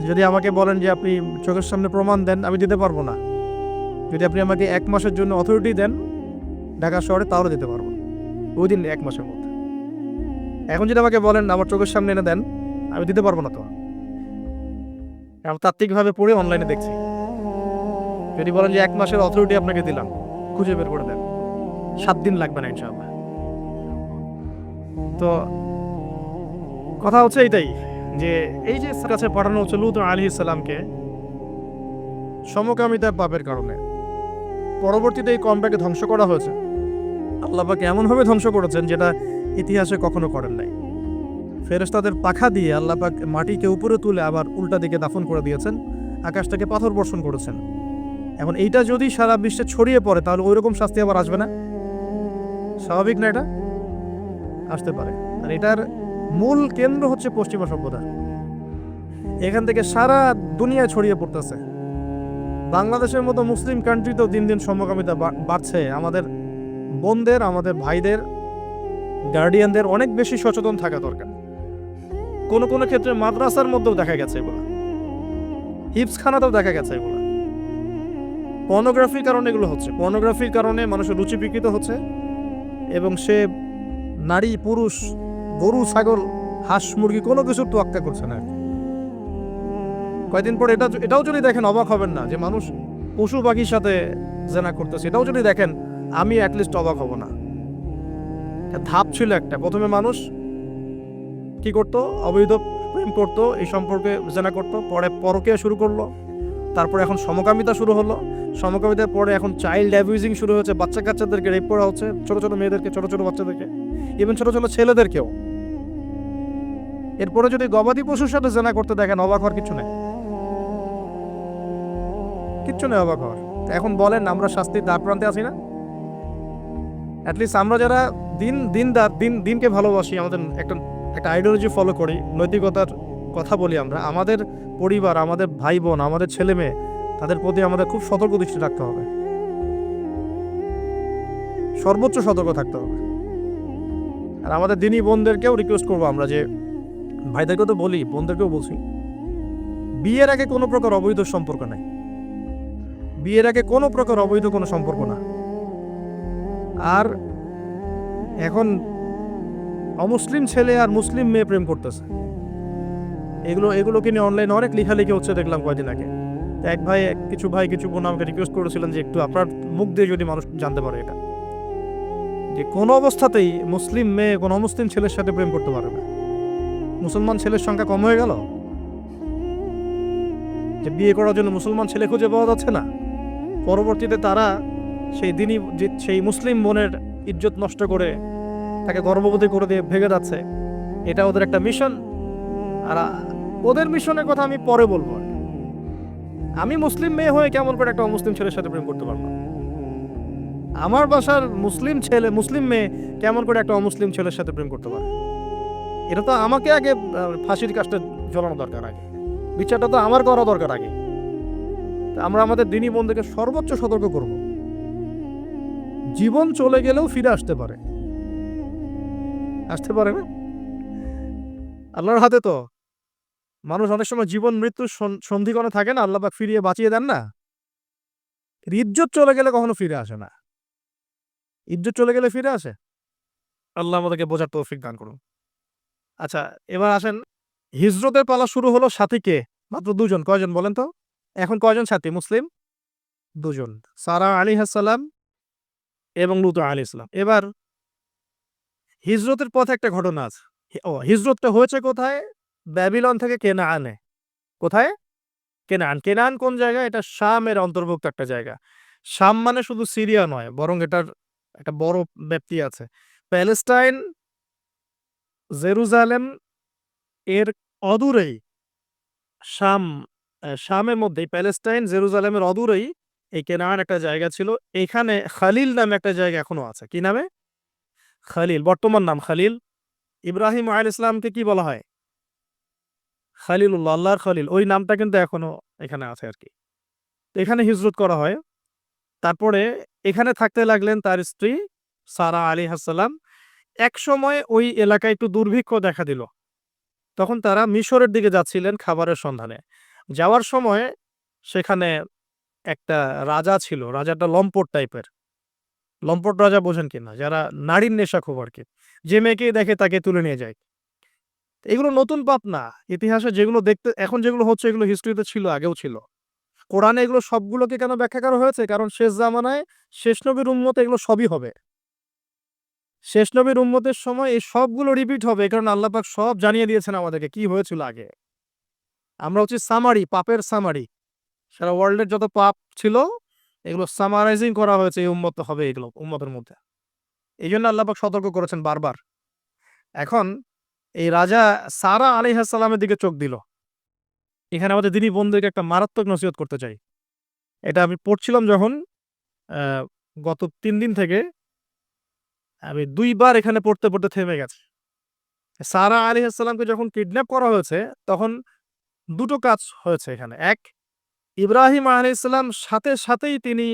যদি আমাকে বলেন যে আপনি চোখের সামনে প্রমাণ দেন, আমি দিতে পারবো না। যদি আপনি আমাকে 1 মাসের জন্য অথরিটি দেন ঢাকা শহরে, তাহলে দিতে পারবো ওই দিন 1 মাসের মধ্যে। এখন যদি আমাকে বলেন আমার চোখের সামনে এনে দেন, আমি দিতে পারবো না। তো আমি তাত্ত্বিকভাবে পড়ে অনলাইনে দেখছি। যদি বলেন যে 1 মাসের অথরিটি আপনাকে দিলাম, খুঁজে বের করে দেন, 7 দিন লাগবে না ইনশাআল্লাহ। তো কথা হচ্ছে এইটাই, যে এই যে কাছে পাঠানো হচ্ছে লূত আলাইহিস সালামকে সমকামিতার পাপের কারণে, পরবর্তীতে এই কমটাকে ধ্বংস করা হয়েছে। আল্লাহ পাক এমনভাবে ধ্বংস করেছেন যেটা ইতিহাসে কখনো করেন নাই। ফেরেশতাদের পাখা দিয়ে আল্লাহ পাক মাটিকে উপরে তুলে আবার উল্টা দিকে দাফন করে দিয়েছেন, আকাশ থেকে পাথর বর্ষণ করেছেন। এখন এইটা যদি সারা বিশ্বে ছড়িয়ে পড়ে, তাহলে ওই রকম শাস্তি আবার আসবে না? স্বাভাবিক না? এটা আসতে পারে। আর এটার মূল কেন্দ্র হচ্ছে পশ্চিমা সভ্যতা। এখান থেকে সারা দুনিয়ায় ছড়িয়ে পড়তেছে। বাংলাদেশের মতো মুসলিম কান্ট্রিতেও দিন দিন সমকামিতা বাড়ছে। আমাদের বোনদের, আমাদের ভাইদের, গার্ডিয়ানদের অনেক বেশি সচেতন থাকা দরকার। কোনো কোনো ক্ষেত্রে মাদ্রাসার মধ্যেও দেখা গেছে এগুলো, হিপসখানাতেও দেখা গেছে এগুলো। পর্নোগ্রাফির কারণে এগুলো হচ্ছে, পর্নোগ্রাফির কারণে মানুষের রুচি বিকৃত হচ্ছে এবং সে নারী পুরুষ, গরু ছাগল হাঁস মুরগি কোনো কিছুর তোয়াক্কা করছে না। কয়েকদিন পরে এটাও যদি দেখেন অবাক হবেন না যে মানুষ পশু পাখির সাথে জেনা করতেছে। এটাও যদি দেখেন আমি অ্যাটলিস্ট অবাক হব না। ধাপ ছিল একটা, প্রথমে মানুষ কি করতো, অবৈধ প্রেম করতো, এই সম্পর্কে জেনা করতো, পরে পরকীয়া শুরু করলো, তারপরে এখন সমকামিতা শুরু হলো, সমকামিতার পরে এখন চাইল্ড অ্যাবিউজিং শুরু হচ্ছে, বাচ্চা কাচ্চাদেরকে রেপ করা হচ্ছে, ছোট ছোট মেয়েদেরকে, ছোট ছোট বাচ্চাদেরকে, ইভেন ছোট ছোট ছেলেদেরকেও। এরপরে যদি গবাদি পশুর সাথে জেনা করতে দেখেন অবাক হওয়ার কিছু নেই, কিচ্ছু নেই অবাক হওয়ার। এখন বলেন আমরা শাস্তির দ্বার প্রান্তে আছি না? অ্যাটলিস্ট আমরা যারা দিনকে ভালোবাসি, আমাদের একটা আইডিওলজি ফলো করি, নৈতিকতার কথা বলি, আমরা আমাদের পরিবার, আমাদের ভাই বোন, আমাদের ছেলে মেয়ে, তাদের প্রতি আমাদের খুব সতর্ক দৃষ্টি রাখতে হবে, সর্বোচ্চ সতর্ক থাকতে হবে। আর আমাদের দিনী বোনদেরকেও রিকোয়েস্ট করবো আমরা, যে ভাইদেরকেও তো বলি, বোনদেরকেও বলছি, বিয়ের আগে কোনো প্রকার অবৈধ সম্পর্ক নাই, বিয়ের আগে কোনো প্রকার অবৈধ কোনো সম্পর্ক না। আর এখন অমুসলিম ছেলে আর মুসলিম মেয়ে প্রেম করতেছে, এগুলোকে নিয়ে অনলাইনে অনেক লেখালেখি হচ্ছে দেখলাম কয়েকদিন আগে। কিছু বোন আমাকে রিকোয়েস্ট করেছিলেন যে একটু আপনার মুখ দিয়ে যদি মানুষ জানতে পারে এটা, যে কোনো অবস্থাতেই মুসলিম মেয়ে কোনো অমুসলিম ছেলের সাথে প্রেম করতে পারবে না। মুসলমান ছেলের সংখ্যা কম হয়ে গেল, যে বিয়ে করার জন্য মুসলমান ছেলে খুঁজে পাওয়া যাচ্ছে না। পরবর্তীতে তারা সেই মুসলিম বোনের ইজ্জত নষ্ট করে তাকে গর্ভবতী করে দিয়ে ভেঙে যাচ্ছে। এটা ওদের একটা মিশন। আর ওদের মিশনের কথা আমি পরে বলবো। আমি মুসলিম মেয়ে হয়ে কেমন করে একটা অমুসলিম ছেলের সাথে প্রেম করতে পারলাম? আমার বাসার মুসলিম মেয়ে কেমন করে একটা অমুসলিম ছেলের সাথে প্রেম করতে পারে? এটা তো আমাকে আগে ফাঁসির কাজটা জ্বলানো দরকার, আগে বিচারটা তো আমার করা দরকার আগে। আমরা আমাদের দিনী বোনদেরকে সর্বোচ্চ সতর্ক করব। জীবন চলে গেলেও ফিরে আসতে পারে না, আল্লাহর হাতে তো। মানুষ অনেক সময় জীবন মৃত্যুর সন্ধিক্ষণে থাকে না, আল্লাহ পাক ফিরিয়ে বাঁচিয়ে দেন না। ইজ্জত চলে গেলে কখনো ফিরে আসে না, ইজ্জত চলে গেলে ফিরে আসে? আল্লাহ আমাদেরকে বোঝার তৌফিক দান করুন। আচ্ছা, এবার আসেন, হিজরতের পালা শুরু হলো, সাথী কে? মাত্র দুজন। কয়জন বলেন তো? এখন কয়জন সাথী মুসলিম? দুজন, সারা আলাইহিস সালাম এবং লূত আলাইহিস সালাম। এবার হিজরতের পথে একটা ঘটনা আছে। হিজরতটা হয়েছে কোথায়? ব্যাবিলন থেকে কেনানে। কোথায়? কেনান কোন জায়গা? এটা শামের অন্তর্ভুক্ত একটা জায়গা। শাম মানে শুধু সিরিয়া নয়, বরং এটার একটা বড় ব্যাপ্তি আছে। প্যালেস্টাইন, জেরুজালেম এর অদূরেই শামের মধ্যেই, প্যালেস্টাইন জেরুজালেমের অদূরেই এই কেনান একটা জায়গা ছিল। এখানে খালিল নামে একটা জায়গা এখনো আছে। কি নামে? খালিল, বর্তমান নাম খালিল। ইব্রাহিম আলাইহিস সালামকে কি বলা হয়? খালিলুল্লাহ, আল্লাহর খলিল। ওই নামটা কিন্তু এখনো এখানে আছে আর কি। এখানে হিজরত করা হয়। তারপরে এখানে থাকতে লাগলেন তার স্ত্রী সারা আলাইহিস সালাম। একসময় ওই এলাকায় একটু দুর্ভিক্ষ দেখা দিল। তখন তারা মিশরের দিকে যাচ্ছিলেন খাবারের সন্ধানে। যাওয়ার সময় সেখানে একটা রাজা ছিল। রাজাটা লম্পট টাইপের। লম্পট রাজা বোঝেন কিনা? যারা নারীর নেশা খুব আর কি। যে মেয়েকেই দেখে তাকে তুলে নিয়ে যায়। এগুলো নতুন পাপ না। ইতিহাসে যেগুলো এখন যেগুলো হচ্ছে, এগুলো হিস্ট্রিতে ছিল, আগেও ছিল। কোরআনে এগুলো সবগুলোকে কেন ব্যাখ্যা করা হয়েছে? কারণ শেষ জামানায় শেষ নবীর উম্মতে এগুলো সবই হবে। শেষ নবীর উম্মতের সময় এই সবগুলো রিপিট হবে, কারণ আল্লাহ পাক সব জানিয়ে দিয়েছেন আমাদেরকে কি হয়েছিল আগে। আমরা হচ্ছে সামারি, পাপের সামারি। সারা ওয়ার্ল্ডের যত পাপ ছিল এগুলো সামারাইজিং করা হয়েছে, এই উম্মত হবে এগুলো উম্মতের মধ্যে। এই জন্য আল্লাহ পাক সতর্ক করেছেন বারবার। এখন এই রাজা সারা আলাইহিস সালামের দিকে চোখ দিল। এখানে আমাদের দিনী বোনদেরকে একটা মারাত্মক নসিহত করতে চাই। এটা আমি পড়ছিলাম যখন গত ৩ দিন থেকে, আমি ২ বার এখানে পড়তে থেমে গেছে। সারা আলাইহিস সালামকে যখন কিডন্যাপ করা হয়েছে, তখন ২টো কাজ হয়েছে এখানে। এক, ইব্রাহিম আলাইহিস সালাম সাথে সাথেই তিনি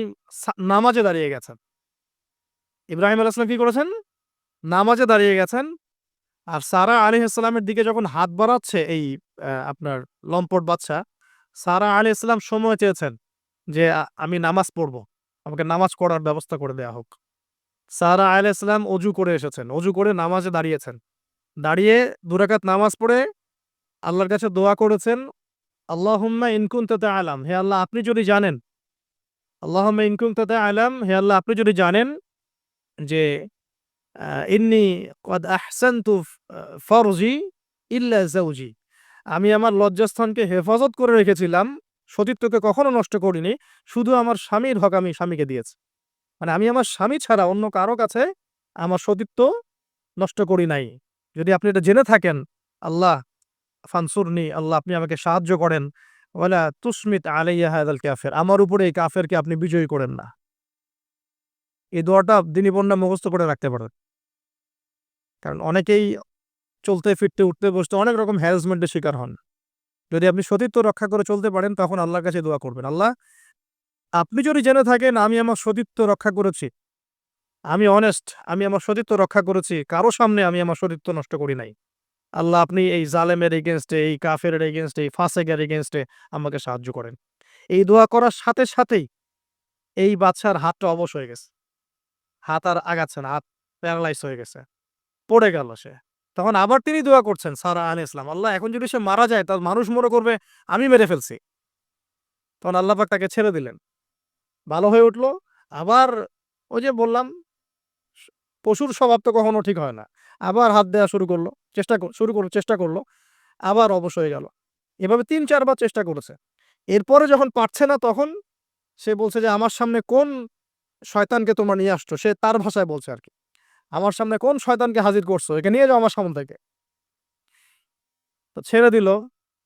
নামাজে দাঁড়িয়ে গেছেন। ইব্রাহিম আলাইহিস সালাম কি করেছেন? নামাজে দাঁড়িয়ে গেছেন। আর সারা আলাইহিস সালামের দিকে যখন হাত বাড়াচ্ছে এই আপনার লম্পট বাদশা, সারা আলাইহিস সালাম সময় চেয়েছেন যে, আমি নামাজ পড়ব। আমাকে নামাজ পড়ার ব্যবস্থা করে দেয়া হোক। সারা আলাইহিস সালাম অজু করে এসেছেন। অজু করে নামাজে দাঁড়িয়েছেন। দাঁড়িয়ে ২ রাকাত নামাজ পড়ে আল্লাহর কাছে দোয়া করেছেন, আল্লাহুম্মা ইন কুনতা তা'লাম, হে আল্লাহ আপনি যদি জানেন, আল্লাহুম্মা ইন কুনতা তা'লাম, হে আল্লাহ আপনি যদি জানেন যে ইন্নী কদ আহসানতু ফরজি ইল্লা যাওজি, আমি আমার লজ্জাস্থানকে হেফাজত করে রেখেছিলাম, সতীত্বকে কখনো নষ্ট করিনি, শুধু আমার স্বামীর হক আমি স্বামীকে দিয়েছি। মানে আমি আমার স্বামী ছাড়া অন্য কারো কাছে আমার সতীত্ব নষ্ট করি নাই। যদি আপনি এটা জেনে থাকেন, আল্লাহ ফানসুরনি, আল্লাহ আপনি আমাকে সাহায্য করেন। ওয়ালা তুসমিত আলাইয়া হাযাল কাফির, আমার উপরে এই কাফেরকে আপনি বিজয়ী করেন না। এই দোয়াটা দিনী বন্যা মুখস্থ করে রাখতে পারেন। কারণ অনেকেই চলতে ফিরতে উঠতে বসতে অনেক রকম হ্যারাসমেন্টের শিকার হন। যদি আপনি সতীত্ব রক্ষা করে চলতে পারেন তখন আল্লাহর কাছে দোয়া করবেন। আল্লাহ আপনি যদি জেনে থাকেন আমি আমার সতীত্ব রক্ষা করেছি, আমি অনেস্ট, আমি আমার সতীত্ব রক্ষা করেছি, কারো সামনে আমি আমার সতীত্ব নষ্ট করি নাই। আল্লাহ আপনি এই জালেমের এগেইনস্টে, এই কাফেরের এগেইনস্টে, এই ফাসেকের এগেইনস্টে আমাকে সাহায্য করেন। এই দোয়া করার সাথে সাথেই এই বাদশার হাতটা অবশ হয়ে গেছে। হাত আর আগাচ্ছে না, হাত প্যারালাইজ হয়ে গেছে। পড়ে গেল সে। তখন আবার তিনি দোয়া করছেন সারা আলাইহিস সালাম, আল্লাহ এখন যদি সে মারা যায় তার মানুষ মনে করবে আমি মেরে ফেলছি। তখন আল্লাহ পাক তাকে ছেড়ে দিলেন। ভালো হয়ে উঠল। আবার ওই যে বললাম, স পশুর স্বভাব তো কখনো ঠিক হয় না। আবার হাত দেয়া শুরু করল। চেষ্টা করল। আবার অবশ হয়ে গেল। এভাবে ৩-৪ বার চেষ্টা করেছে। এরপরে যখন পারছে না তখন সে বলছে যে, "আমার সামনে কোন শয়তানকে তোমরা নিয়ে আসছো?" সে তার ভাষায় বলছে আরকি। "আমার সামনে কোন শয়তানকে হাজির করছো? একে নিয়ে যাও আমার সামনে থেকে।" তো ছেড়ে দিল।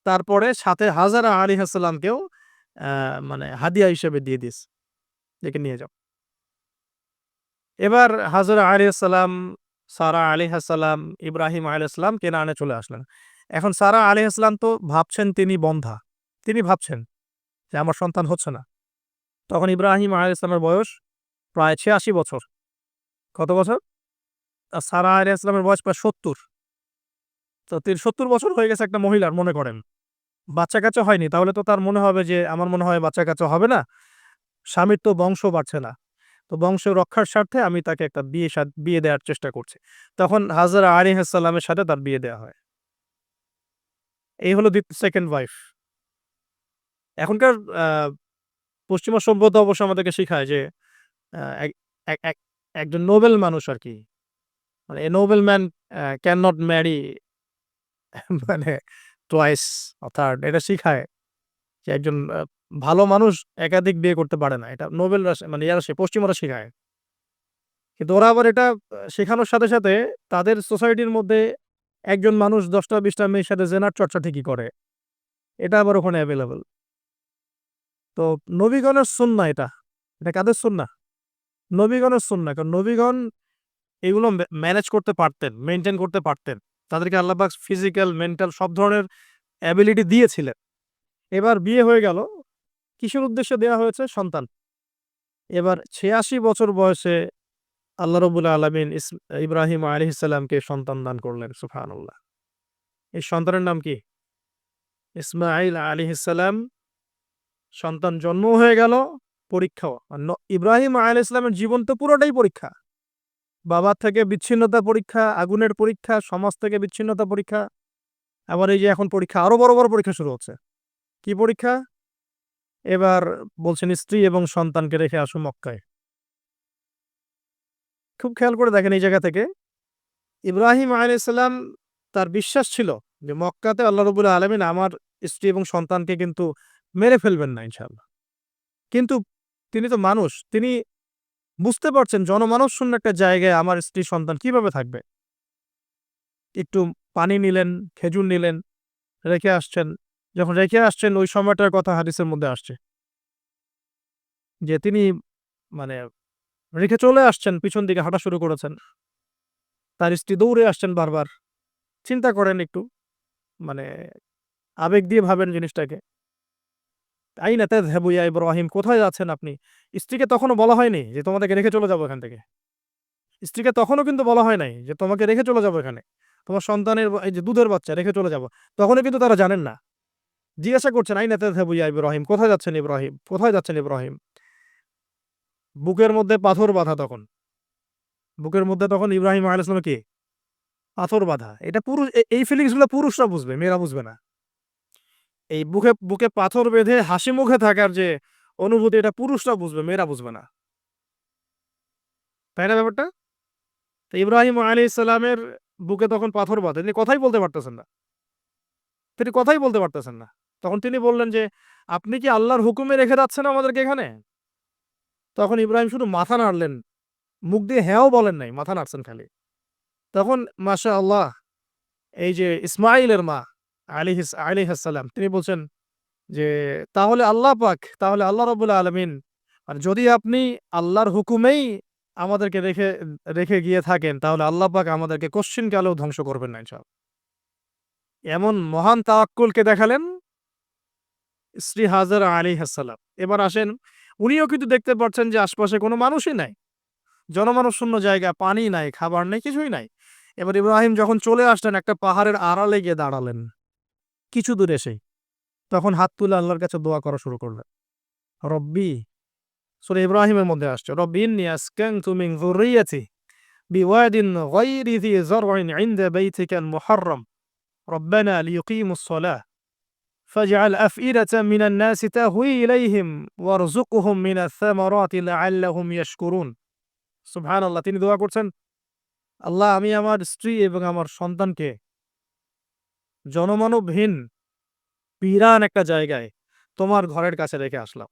তারপরে সাথে হাজেরা আলাইহিস সালামকেও আ মানে হাদিয়া হিসেবে দিয়ে দিছে। একে নিয়ে যাও। এবার হাজরা আলাইহিস সালাম, সারা আলাইহা সালাম, ইব্রাহিম আলাইহিস সালাম কেনানে চলে আসলেন। এখন সারা আলাইহিস সালাম তো ভাবছেন তিনি বন্ধ্যা। তিনি ভাবছেন যে আমার সন্তান হচ্ছে না। তখন ইব্রাহিম আলাইহিস সালামের বয়স প্রায় ৮৬ বছর। কত বছর? আর সারা আলাইহিস সালামের বয়স প্রায় ৭০। তো ৭০ বছর হয়ে গেছে একটা মহিলার মনে করেন। বাচ্চা-কাচ্চা হয়নি। তাহলে তো তার মনে হবে যে আমার মনে হয় বাচ্চা-কাচ্চা হবে না। স্বামীর তো বংশ বাড়ছে না। তো বংশ রক্ষার স্বার্থে আমি তাকে একটা বিয়ে দেওয়ার চেষ্টা করছি। তখন হাজরা আলাইহিস সালামের সাথে তার বিয়ে দেয়া হয়। এই হলো 2nd ওয়াইফ। এখনকার আ পশ্চিমা সভ্যতা অবশ্য আমাদেরকে শিখায় যে এক এক এক একজন নোবেল মানুষ আরকি। মানে a noble man cannot marry মানে twice or third, এটা শিখায় যে একজন ভালো মানুষ একাধিক বিয়ে করতে পারে না। এটা নোবেলরা মানে পশ্চিমারা শিখায়। কিন্তু ওরা আবার এটা শেখানোর সাথে সাথে তাদের সোসাইটির মধ্যে একজন মানুষ ১০টা ২০টা মেয়ের সাথে জেনার চর্চা ঠিকই করে। এটা আবার ওখানে এভেইলেবল। তো নবীগণের সুন্নাহ এটা। এটা কাদের সুন্নাহ? নবীগণের সুন্নাহ। কারণ নবীগণ এগুলো ম্যানেজ করতে পারতেন, মেইনটেইন করতে পারতেন। তাদেরকে আল্লাহ পাক ফিজিক্যাল, মেন্টাল সব ধরনের এবিলিটি দিয়েছিলেন। এবার বিয়ে হয়ে গেল। কিসের উদ্দেশ্যে দেয়া হয়েছে? সন্তান। এবার ৮৬ বছর বয়সে আল্লাহ রাব্বুল আলামিন ইব্রাহিম আলাইহিস সালামকে সন্তান দান করলেন। সুবহানাল্লাহ। এই সন্তানের নাম কি? ইসমাঈল আলাইহিস সালাম। সন্তান জন্মও হয়ে গেল, পরীক্ষাও। আর ইব্রাহিম আলাইহিস সালামের জীবন তো পুরোটাই পরীক্ষা। বাবার থেকে বিচ্ছিন্নতা পরীক্ষা, আগুনের পরীক্ষা, সমাজ থেকে বিচ্ছিন্নতা পরীক্ষা। আবার এই যে এখন পরীক্ষা, আরো বড় পরীক্ষা শুরু হচ্ছে। কি পরীক্ষা? এবার বলছেন স্ত্রী এবং সন্তানকে রেখে আসো মক্কায়। খুব খেয়াল করে দেখেন এই জায়গা থেকে ইব্রাহিম আলাইহিস সালাম তার বিশ্বাস ছিল যে মক্কাতে আল্লাহ রাব্বুল আলামিন আমার স্ত্রী এবং সন্তানকে কিন্তু মেরে ফেলবেন না ইনশাআল্লাহ। কিন্তু তিনি তো মানুষ। তিনি বুঝতে পারছেন জনমানব শূন্য একটা জায়গায় আমার স্ত্রী সন্তান কিভাবে থাকবে? একটু পানি নিলেন, খেজুর নিলেন, রেখে আসছেন। যখন রেখে আসছেন ওই সময়টার কথা হাদিসের মধ্যে আসছে। যে তিনি মানে রেখে চলে আসছেন, পিছন দিকে হাঁটা শুরু করেছেন। তার স্ত্রী দৌড়ে আসছেন বারবার। চিন্তা করেন একটু, মানে আবেগ দিয়ে ভাবেন জিনিসটাকে। আইনা তাযহাবু ইয়া ইব্রাহিম, কোথায় যাচ্ছেন আপনি? স্ত্রীকে তখনও বলা হয়নি যে তোমাদেরকে রেখে চলে যাবো এখান থেকে। স্ত্রীকে তখনও কিন্তু বলা হয় নাই যে তোমাকে রেখে চলে যাবো এখানে। তোমার সন্তানের এই যে দুধের বাচ্চা রেখে চলে যাবো। তখনও কিন্তু তারা জানেন না। জিজ্ঞাসা করছেন আইনা তাযহাবু ইয়া ইব্রাহিম, কোথায় যাচ্ছেন ইব্রাহিম? কোথায় যাচ্ছেন ইব্রাহিম? বুকের মধ্যে পাথর বাঁধা তখন। বুকের মধ্যে তখন ইব্রাহিম আলাইহিস সালামের কি? পাথর বাঁধা। এটা পুরুষ এই ফিলিংস গুলো পুরুষরা বুঝবে, মেয়েরা বুঝবে না। এই বুকে বুকে পাথর বেঁধে হাসি মুখে থাকার যে অনুভূতি, এটা পুরুষরা বুঝবে, মেয়েরা বুঝবে না। তাই না ব্যাপারটা? তো ইব্রাহিম আলাইহিস সালামের বুকে তখন পাথর বাঁধা। তিনি কথাই বলতে পারতেছেন না। তিনি কথাই বলতে পারতেছেন না। তখন তিনি বললেন যে, "আপনি কি আল্লাহর হুকুমে রেখে যাচ্ছেন আমাদেরকে এখানে?" তখন ইব্রাহিম শুধু মাথা নাড়লেন। মুখ দিয়ে হ্যাঁও বলেন নাই, মাথা নাড়ছেন খালি। তখন মাশাআল্লাহ এই যে ইসমাঈলের মা আলাইহিস সালাম তিনি বলছেন যে, তাহলে আল্লাহ রাব্বুল আলামিন যদি আপনি আল্লাহর হুকুমেই আমাদেরকে রেখে রেখে গিয়ে থাকেন, তাহলে আল্লাহ পাক আমাদেরকে কশ্চিনকালেও ধ্বংস করবেন না ইনশাআল্লাহ। এমন মহান তাওয়াক্কুলকে দেখালেন স্ত্রী হাজেরা আলাইহিস সালাম। এবার আসেন, উনিও কিন্তু দেখতে পাচ্ছেন যে আশপাশে কোনো মানুষই নাই। জনমানবশূন্য জায়গা, পানি নাই, খাবার নেই, কিছুই নাই। এবার ইব্রাহিম যখন চলে আসলেন একটা পাহাড়ের আড়ালে গিয়ে দাঁড়ালেন, কিছু দূর এসেই। তখন হাত তুলে আল্লাহর কাছে দোয়া করা শুরু করলেন। রব্বি, সূরা ইব্রাহিমের মধ্যে আসছে, রব্বি ইন্নী আসকানতু মিন যুররিয়্যাতি বিওয়াদিন গায়রি যি যার'ইন ইনদা বাইতিকাল মুহাররম রব্বানা লিয়ুকিমুস সালাহ ফাজআল আফইদাতাম মিনান নাসি তাহওয়ি ইলাইহিম ওয়ারযুকহুম মিনাস সামারাতি লাআল্লাহুম ইয়াশকুরুন। সুবহানাল্লাহ, তিনি দোয়া করছেন, আল্লাহ আমি আমার স্ত্রী এবং আমার সন্তানকে জনমানবহীন বিরান একটা জায়গায় তোমার ঘরের কাছে রেখে আসলাম।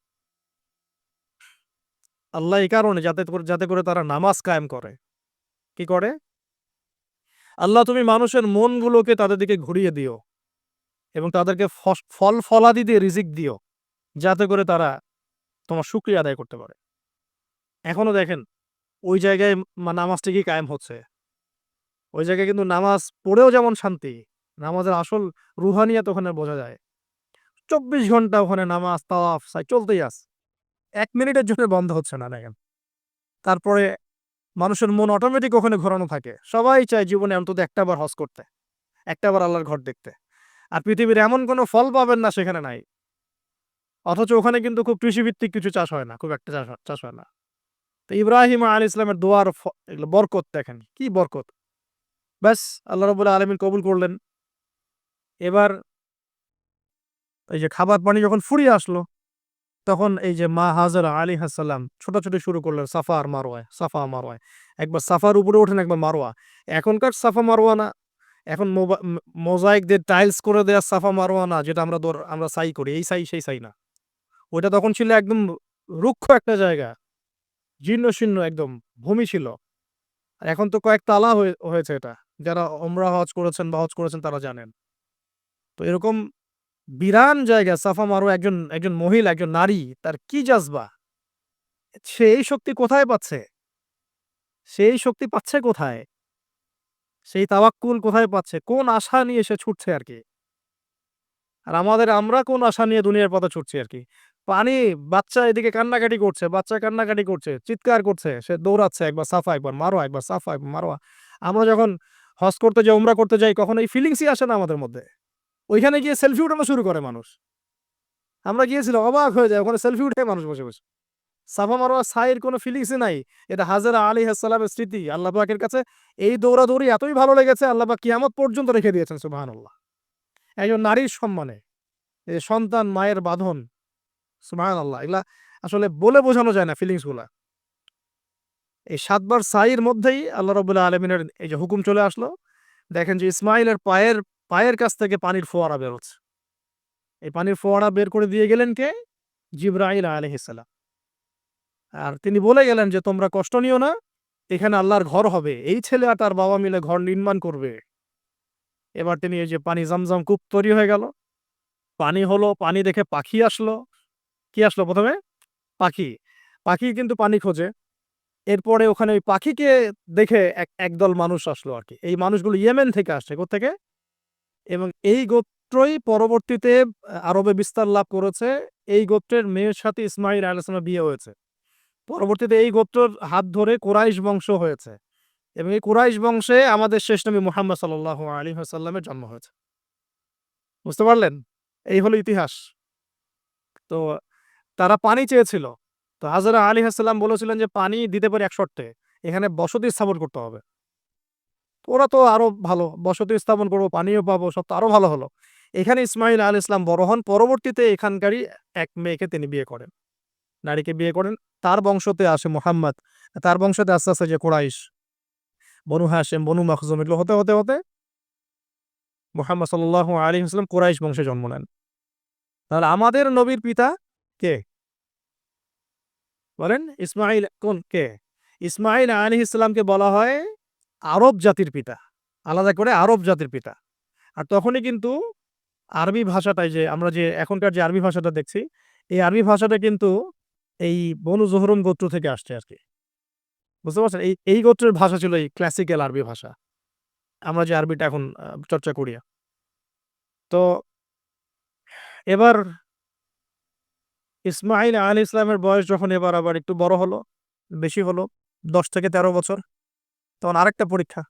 আল্লাহ এই কারণে যাতে করে তারা নামাজ কায়েম করে। কি করে? আল্লাহ তুমি মানুষের মনগুলোকে তাদের দিকে ঘুরিয়ে দিও এবং তাদেরকে ফল-ফলাদি দিয়ে রিজিক দিও, যাতে করে তারা তোমার শুকরিয়া আদায় করতে পারে। এখনো দেখেন ওই জায়গায় নামাজ ঠিকই কায়েম হচ্ছে। ওই জায়গায় কিন্তু নামাজ পড়েও যেমন শান্তি, নামাজের আসল রুহানিয়াত ওখানে বোঝা যায়। ২৪ ঘন্টা ওখানে নামাজ, তাওয়াফ, সাই চলতেই আছে। ১ মিনিটের জন্য বন্ধ হচ্ছে না দেখেন। তারপরে মানুষের মন অটোমেটিক ওখানে ঘোরানো থাকে। সবাই চায় জীবনে অন্তত একটা বার হজ করতে, একটা বার আল্লাহর ঘর দেখতে। আর পৃথিবীর এমন কোনো ফল পাবেন না সেখানে নাই। অথচ ওখানে কিন্তু খুব কৃষিভিত্তিক কিছু চাষ হয় না, খুব একটা চাষ হয় না। তো ইব্রাহিম আলাইহিস সালামের দোয়ার এগুলো বরকত দেখেন, কি বরকত! ব্যাস আল্লাহ রাব্বুল আলামিন কবুল করলেন। এবার এই যে খাবার পানি যখন ফুরিয়ে আসলো, তখন এই যে মা হাজেরা আলাইহিস সালাম ছোটাছুটি শুরু করলেন সাফা আর মারওয়ায়, সাফা আর মারওয়ায়। একবার সাফার উপরে ওঠেন, একবার মারওয়া। এখনকার সাফা মারওয়া না, এখন মোজাইক দিয়ে টাইলস করে দেয়া সাফা মারওয়া না, যেটা আমরা সাই করি, এই সাই সেই সাই না। ওইটা তখন ছিল একদম রুক্ষ একটা জায়গা, জীর্ণশীর্ণ একদম ভূমি ছিল। আর এখন তো কয়েক তালা হয়েছে এটা। যারা ওমরা হজ করেছেন বা হজ করেছেন তারা জানেন। তো এরকম বিরান জায়গা সাফা মারওয়া, একজন মহিলা, একজন নারী, তার কি জাযবা! সে এই শক্তি কোথায় পাচ্ছে? সে এই শক্তি পাচ্ছে কোথায়? সেই তাওয়াক্কুল কোথায় পাচ্ছে? কোন আশা নিয়ে সে ছুটছে আরকি? আর আমরা কোন আশা নিয়ে দুনিয়ার পথে ছুটছি আরকি? পানি, বাচ্চা এদিকে কান্নাকাটি করছে, বাচ্চা কান্নাকাটি করছে, চিৎকার করছে, সে দৌড়াচ্ছে, একবার সাফা, একবার মারওয়া, একবার সাফা, একবার মারওয়া। আমরা যখন হজ করতে যাই, উমরা করতে যাই, কখনো এই ফিলিংসই আসে না আমাদের মধ্যে। ওইখানে গিয়ে সেলফি উঠানো শুরু করে মানুষ। আমরা গিয়েছিলাম, অবাক হয়ে যাই, ওখানে সেলফি উঠায় মানুষ বসে, বসে। সাফা মারওয়া সাইয়ের কোনো ফিলিংসই নাই। এটা হাজেরা আলাইহিস সালামের স্মৃতি। আল্লাহ পাকের কাছে এই দৌড়াদৌড়ি এতই ভালো লেগেছে, আল্লাহ পাক কিয়ামত পর্যন্ত রেখে দিয়েছেন, সুবহানাল্লাহ। একজন নারীর সম্মানে, এই যে সন্তান, মায়ের বাঁধন, সুবহানাল্লাহ। এগুলা আসলে বলে বোঝানো যায় না ফিলিংস গুলা। এই ৭ বার সাইয়ের মধ্যেই আল্লাহ রাব্বুল আলামিনের এই যে হুকুম চলে আসলো। দেখেন যে ইসমাঈলের পায়ের কাছ থেকে পানির ফোয়ারা বের হচ্ছে। এই পানির ফোয়ারা বের করে দিয়ে গেলেন কে? জিবরাইল আলাইহিস সালাম। আর তিনি বলে গেলেন যে, "তোমরা কষ্ট নিও না। এখানে আল্লাহর ঘর হবে। এই ছেলে আর তার বাবা মিলে ঘর নির্মাণ করবে।" এবার তিনি এই যে পানি জমজম কূপ তৈরি হয়ে গেল। পানি হলো, পানি দেখে পাখি আসলো। কি আসলো ১ম এ? পাখি। পাখি কিন্তু পানি খোঁজে। এরপরে ওখানে ওই পাখিকে দেখে একদল মানুষ আসলো আরকি। এই মানুষগুলো ইয়েমেন থেকে আসছে। কোত্থেকে? এবং এই গোত্রই পরবর্তীতে আরবে বিস্তার লাভ করেছে। এই গোত্রের মেয়ের সাথে ইসমাঈল আলাইহিস সালামের বিয়ে হয়েছে। পরবর্তীতে এই গোত্রর হাত ধরে কুরাইশ বংশ হয়েছে এবং এই কুরাইশ বংশে আমাদের শেষ নবী মুহাম্মদ সাল্লাল্লাহু আলাইহি ওয়াসাল্লামের জন্ম হয়েছে। বুঝতে পারলেন? এই হলো ইতিহাস। তো তারা পানি চেয়েছিল। তো হাজরা আলাইহিস সালাম বলেছিলেন যে পানি দিতে পারি এক শর্তে, এখানে বসতি স্থাপন করতে হবে। ওরা তো আরো ভালো, বসতি স্থাপন করবো, পানিও পাবো, সব তো আরো ভালো হলো। এখানে ইসমাঈল আলাইহিস সালাম বড় হন, পরবর্তীতে এখানকারই এক মেয়েকে তিনি বিয়ে করেন, নারীকে বিয়ে করেন। তার বংশতে আসে মুহাম্মদ, তার বংশতে আস্তে আস্তে যে কুরাইশ, বনু হাশিম, বনু মাখজুম, এগুলো হতে হতে হতে মুহাম্মদ সাল্লাল্লাহু আলাইহি ওয়াসাল্লাম কুরাইশ বংশে জন্ম নেন। তাহলে আমাদের নবীর পিতা কে বলেন? ইসমাঈল কে? ইসমাঈল আলাইহিস সালামকে বলা হয় আরব জাতির পিতা, আলাদা করে আরব জাতির পিতা। আর তখনই কিন্তু আরবি ভাষাটাই, যে আমরা যে এখনকার যে আরবি ভাষাটা দেখছি, এই আরবি ভাষাটা কিন্তু এই বনু জোহরুম গোত্র থেকে আসছে আর কি। বুঝতে পারছেন? এই গোত্রের ভাষা ছিল এই ক্লাসিক্যাল আরবি ভাষা, আমরা যে আরবিটা এখন চর্চা করি। তো এবার ইসমাঈল আলাইহিস সালামের বয়স যখন এবার আবার একটু বড় হলো, বেশি হলো, ১০ থেকে ১৩ বছর, তখন আরেকটা পরীক্ষা।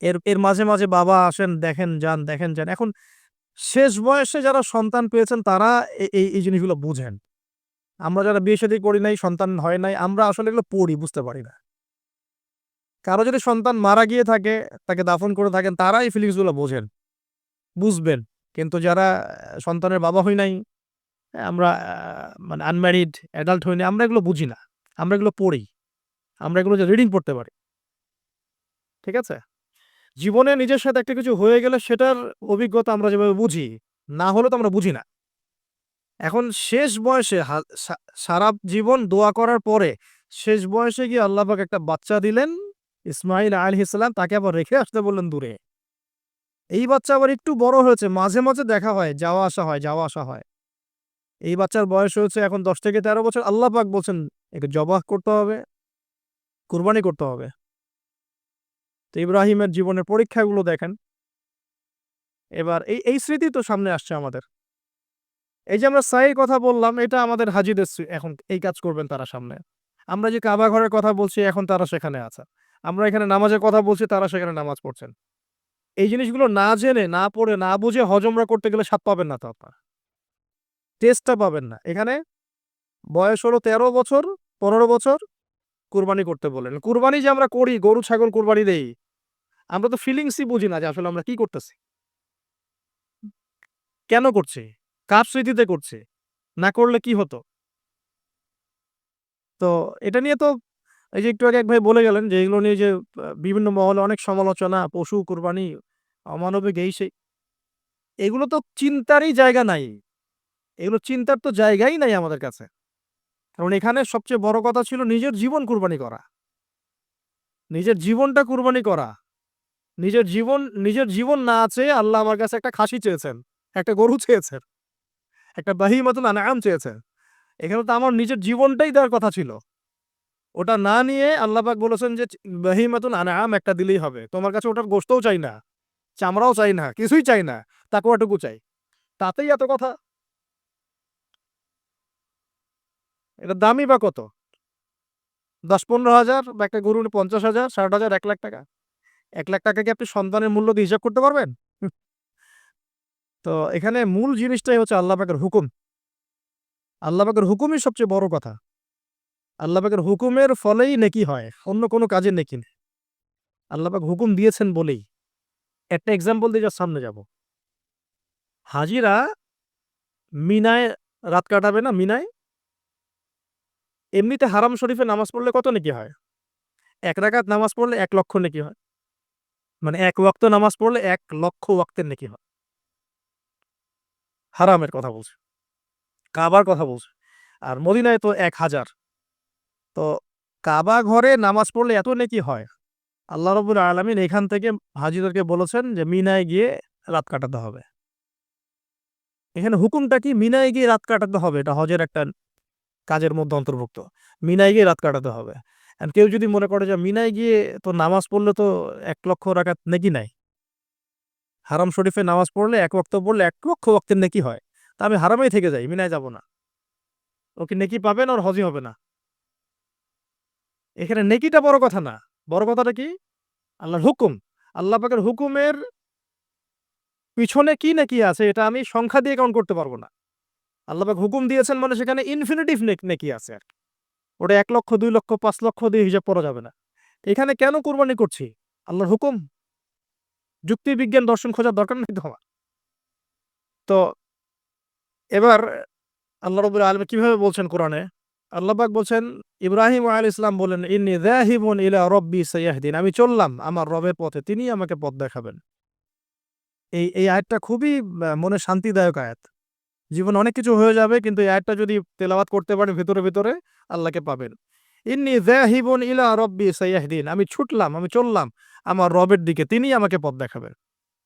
এর এর মাঝে, মাঝে বাবা আসেন, দেখেন যান, দেখেন যান। এখন শেষ বয়সে যারা সন্তান পেয়েছেন তারা এই জিনিসগুলো বুঝেন। আমরা যারা বিয়ে-শাদী করি নাই, সন্তান হয় নাই, আমরা আসলে এগুলো পড়ি, বুঝতে পারি না। কারো যদি সন্তান মারা গিয়ে থাকে, তাকে দাফন করে থাকেন, তারা এই ফিলিংস গুলো বোঝেন, বুঝবেন। কিন্তু যারা সন্তানের বাবা হই নাই, আমরা মানে আনম্যারিড, অ্যাডাল্ট হই নাই, আমরা এগুলো বুঝি না। আমরা এগুলো পড়ি। আমরা এগুলো যে রিডিং পড়তে পারি। ঠিক আছে? জীবনে নিজের সাথে একটা কিছু হয়ে গেলে সেটার অভিজ্ঞতা আমরা যেভাবে বুঝি, না হলে তো আমরা বুঝি না। এখন শেষ বয়সে সারা জীবন দোয়া করার পরে শেষ বয়সে গিয়ে আল্লাহ পাক একটা বাচ্চা দিলেন, ইসমাঈল আলাইহিস সালাম, তাকে আবার রেখে আসতে বললেন দূরে। এই বাচ্চা আবার একটু বড় হয়েছে, মাঝে, মাঝে দেখা হয়, যাওয়া আসা হয়, যাওয়া আসা হয়। এই বাচ্চার বয়স হয়েছে এখন ১০ থেকে ১৩ বছর। আল্লাহ পাক বলছেন একে জবাহ করতে হবে, কুরবানি করতে হবে। তো ইব্রাহিমের জীবনের পরীক্ষাগুলো দেখেন। এবার এই স্মৃতি তো সামনে আসছে আমাদের। এই যে আমরা সাইয়ের কথা বললাম, এটা আমাদের হাজীদের এখন এই কাজ করবেন তারা সামনে। আমরা যে কাবা ঘরের কথা বলছি, এখন তারা সেখানে আছে। আমরা এখানে নামাজের কথা বলছি, তারা সেখানে নামাজ পড়ছেন। এই জিনিসগুলো না জেনে, না পড়ে, না বুঝে হজ উমরা করতে গেলে স্বাদ পাবেন না তো আপনারা। টেস্টটা পাবেন না। এখানে বয়স হলো ১৩ বছর, ১৫ বছর, কুরবানি করতে বললেন। কুরবানি যে আমরা করি, গরু ছাগল কুরবানি দেই, আমরা তো ফিলিংসই বুঝি না যে আসলে আমরা কি করতেছি? কেন করছি? কার স্মৃতিতে করছি? না করলে কি হতো? তো এটা নিয়ে তো এই যে একটু আগে এক ভাই বলে গেলেন যে এগুলো নিয়ে যে বিভিন্ন মহলে অনেক সমালোচনা, পশু কুরবানি, অমানবিক, এই সেই। এগুলো তো চিন্তারই জায়গা নাই। এগুলো চিন্তার তো জায়গাই নাই আমাদের কাছে। কারণ এখানে সবচেয়ে বড় কথা ছিল নিজের জীবন কুরবানি করা। নিজের জীবনটা কুরবানি করা। নিজের জীবন না চেয়ে আল্লাহ আমার কাছে একটা খাসি চেয়েছেন, একটা গরু চেয়েছেন, একটা বাহিমাতুল আনআম চেয়েছেন। এখানে তো আমার নিজের জীবনটাই দেওয়ার কথা ছিল। ওটা না নিয়ে আল্লাহ পাক বলেছেন যে বাহিমাতুল আনআম একটা দিলেই হবে। তোমার কাছে ওটার গোশতও চাই না, চামড়াও চাই না, কিছুই চাই না। তাকওয়াটুকু চাই। তাতেই এত কথা। এটার দামই বা কত? ১০-১৫ হাজার, বা একটা গরু ৫০,০০০, ৬০,০০০, ৳১,০০,০০০। ৳১,০০,০০০ কি আপনি সন্তানের মূল্য দিয়ে হিসাব করতে পারবেন? তো এখানে মূল জিনিসটাই হচ্ছে আল্লাহ পাকের হুকুম। আল্লাহ পাকের হুকুমই সবচেয়ে বড় কথা। আল্লাহ পাকের হুকুমের ফলেই নেকি হয়। অন্য কোনো কাজের নেকি না। আল্লাহ পাক হুকুম দিয়েছেন বলেই। একটা এক্সাম্পল দিয়ে জাস্ট সামনে যাব। হাজিরা মিনায় রাত কাটাবে না মিনায়? এমনিতে হারাম শরীফে নামাজ পড়লে কত নেকি হয়? ১ রাকাত নামাজ পড়লে ১,০০,০০০ নেকি হয়। মানে ১ ওয়াক্ত নামাজ পড়লে ১,০০,০০০ ওয়াক্তের নেকি হয়। হারামের কথা বলছি। কাবার কথা বলছি। আর মদিনায় তো ১,০০০। তো কাবা ঘরে নামাজ পড়লে এত নেকি হয়। আল্লাহ রাব্বুল আলামিন এখান থেকে হাজিদেরকে বলেছেন যে মিনায় গিয়ে রাত কাটাতে হবে। এখানে হুকুমটা কি? মিনায় গিয়ে রাত কাটাতে হবে। এটা হজের একটা কাজের মধ্যে অন্তর্ভুক্ত। মিনায় গিয়ে রাত কাটাতে হবে। কেউ যদি মনে করে যে মিনায় গিয়ে তো নামাজ পড়লে তো ১,০০,০০০ রাকাত নেকি নাই। হারাম শরীফে নামাজ পড়লে 1 ওয়াক্ত পড়লে 1 লক্ষ ওয়াক্তের নেকি হয়। তা আমি হারামেই থেকে যাই, মিনায় যাব না। ও কি নেকি পাবে না, ওর হজই হবে না। এখানে নেকিটা বড় কথা না। বড় কথাটা কি? আল্লাহর হুকুম। আল্লাহ পাকের হুকুমের পিছনে কি নেকি আছে এটা আমি সংখ্যা দিয়ে কাউন্ট করতে পারব না। আল্লাহ পাক হুকুম দিয়েছেন মানে সেখানে ইনফিনিটিভ নেকি আছে আরকি। ওটা 1 লক্ষ, 2 লক্ষ, 5 লক্ষ দিয়ে হিসাব করা যাবে না। এখানে কেন কুরবানি করছি? আল্লাহর হুকুম। যুক্তি, বিজ্ঞান, দর্শন খোঁজার দরকার নাই তো আমার। তো এবার আল্লাহ রাব্বুল আলামিন কিভাবে বলছেন কোরআনে? আল্লাহ পাক বলছেন, ইব্রাহিম আলাইহিস সালাম বললেন, "ইন্নী যাহিবুন ইলা রাব্বি সায়াহদিন।" আমি চললাম আমার রবের পথে, তিনিই আমাকে পথ দেখাবেন। এই আয়াতটা খুবই মনে শান্তিদায়ক আয়াত। জীবনে অনেক কিছু হয়ে যাবে কিন্তু এই আয়াতটা যদি তেলাওয়াত করতে পারেন ভিতরে আল্লাহকে পাবেন। ইন্নী যাহিবুন ইলা রাব্বি সায়াহদিন। আমি ছুটলাম, আমি চললাম আমার রবের দিকে, তিনিই আমাকে পথ দেখাবেন।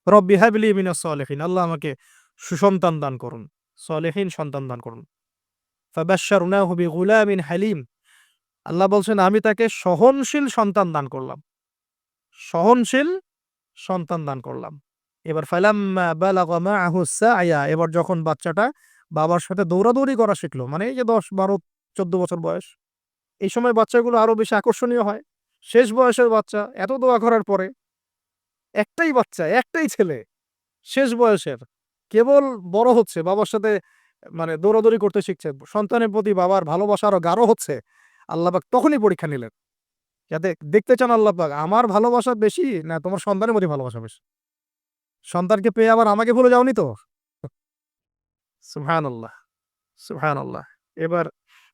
রব্বি হাবলি মিনাস সলিহিন। আল্লাহ আমাকে সুসন্তান দান করুন। সলিহিন সন্তান দান করুন। ফাবাশশারনাহু বিগুলামিন হালিম। আল্লাহ বলছেন আমি তাকে সহনশীল সন্তান দান করলাম। সহনশীল সন্তান দান করলাম। এবার ফালাম্মা বালাগা মাআহু সা'য়া। এবার যখন বাচ্চাটা বাবার সাথে দৌড়াদৌড়ি করা শিখলো, মানে এই যে ১০, ১২, ১৪ বছর বয়স, এই সময় বাচ্চাগুলো আরো বেশি আকর্ষণীয় হয়। শেষ বয়সের বাচ্চা, এত দোয়া করার পরে একটাই বাচ্চা, একটাই ছেলে, শেষ বয়সের, কেবল বড় হচ্ছে, বাবার সাথে মানে দৌড়াদৌড়ি করতে শিখছে। সন্তানের প্রতি বাবার ভালোবাসা আরো গাঢ় হচ্ছে। আল্লাহ পাক তখনই পরীক্ষা নিলেন। যাতে দেখতে চান আল্লাহ পাক আমার ভালোবাসা বেশি না তোমার সন্তানের প্রতি ভালোবাসা বেশি? সন্তানকে পেয়ে আবার আমাকে ভুলে যাওনি তো? সুবহানাল্লাহ, সুবহানাল্লাহ। এবার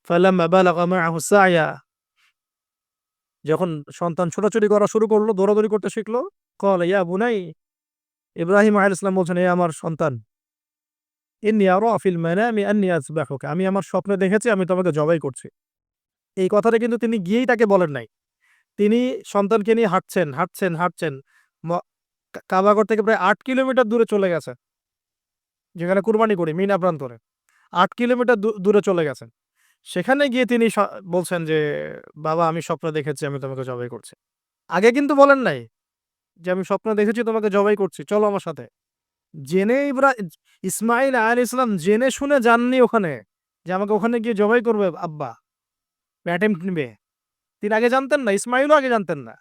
ফালাম্মা বালাগা মাআহু সা'য়া। যখন সন্তান ছোটাছুটি করা শুরু করলো, দৌড়াদৌড়ি করতে শিখলো, ক্বালা ইয়া বুনাই। ইব্রাহিম আলাইহিস সালাম বলছেন, "এ আমার সন্তান, ইন্নী আরা ফিল মানামি আন্নী আযবাহুকা।" আমি আমার স্বপ্নে দেখেছি আমি তোমাকে জবাই করছি। এই কথাটা কিন্তু তিনি গিয়েই তাকে বলেন নাই। তিনি সন্তানকে নিয়ে হাঁটছেন। ম কাবাগর থেকে প্রায় ৮ কিলোমিটার দূরে চলে গেছে। যেখানে কুরবানি করি মিনা প্রান্তরে। ৮ কিলোমিটার দূরে চলে গেছেন। সেখানে গিয়ে তিনি বলছেন যে, "বাবা আমি স্বপ্ন দেখেছি আমি তোমাকে জবাই করছি।" আগে কিন্তু বলেন নাই যে, "আমি স্বপ্ন দেখেছি তোমাকে জবাই করছি। চলো আমার সাথে।" জেনে ইসমাঈল আলাইহিস সালাম জেনে শুনে যাননি ওখানে যে, আমাকে ওখানে গিয়ে জবাই করবে আব্বা। অ্যাটেম্প্ট নিবে। তিনি আগে জানতেন না, ইসমাঈলও আগে জানতেন না।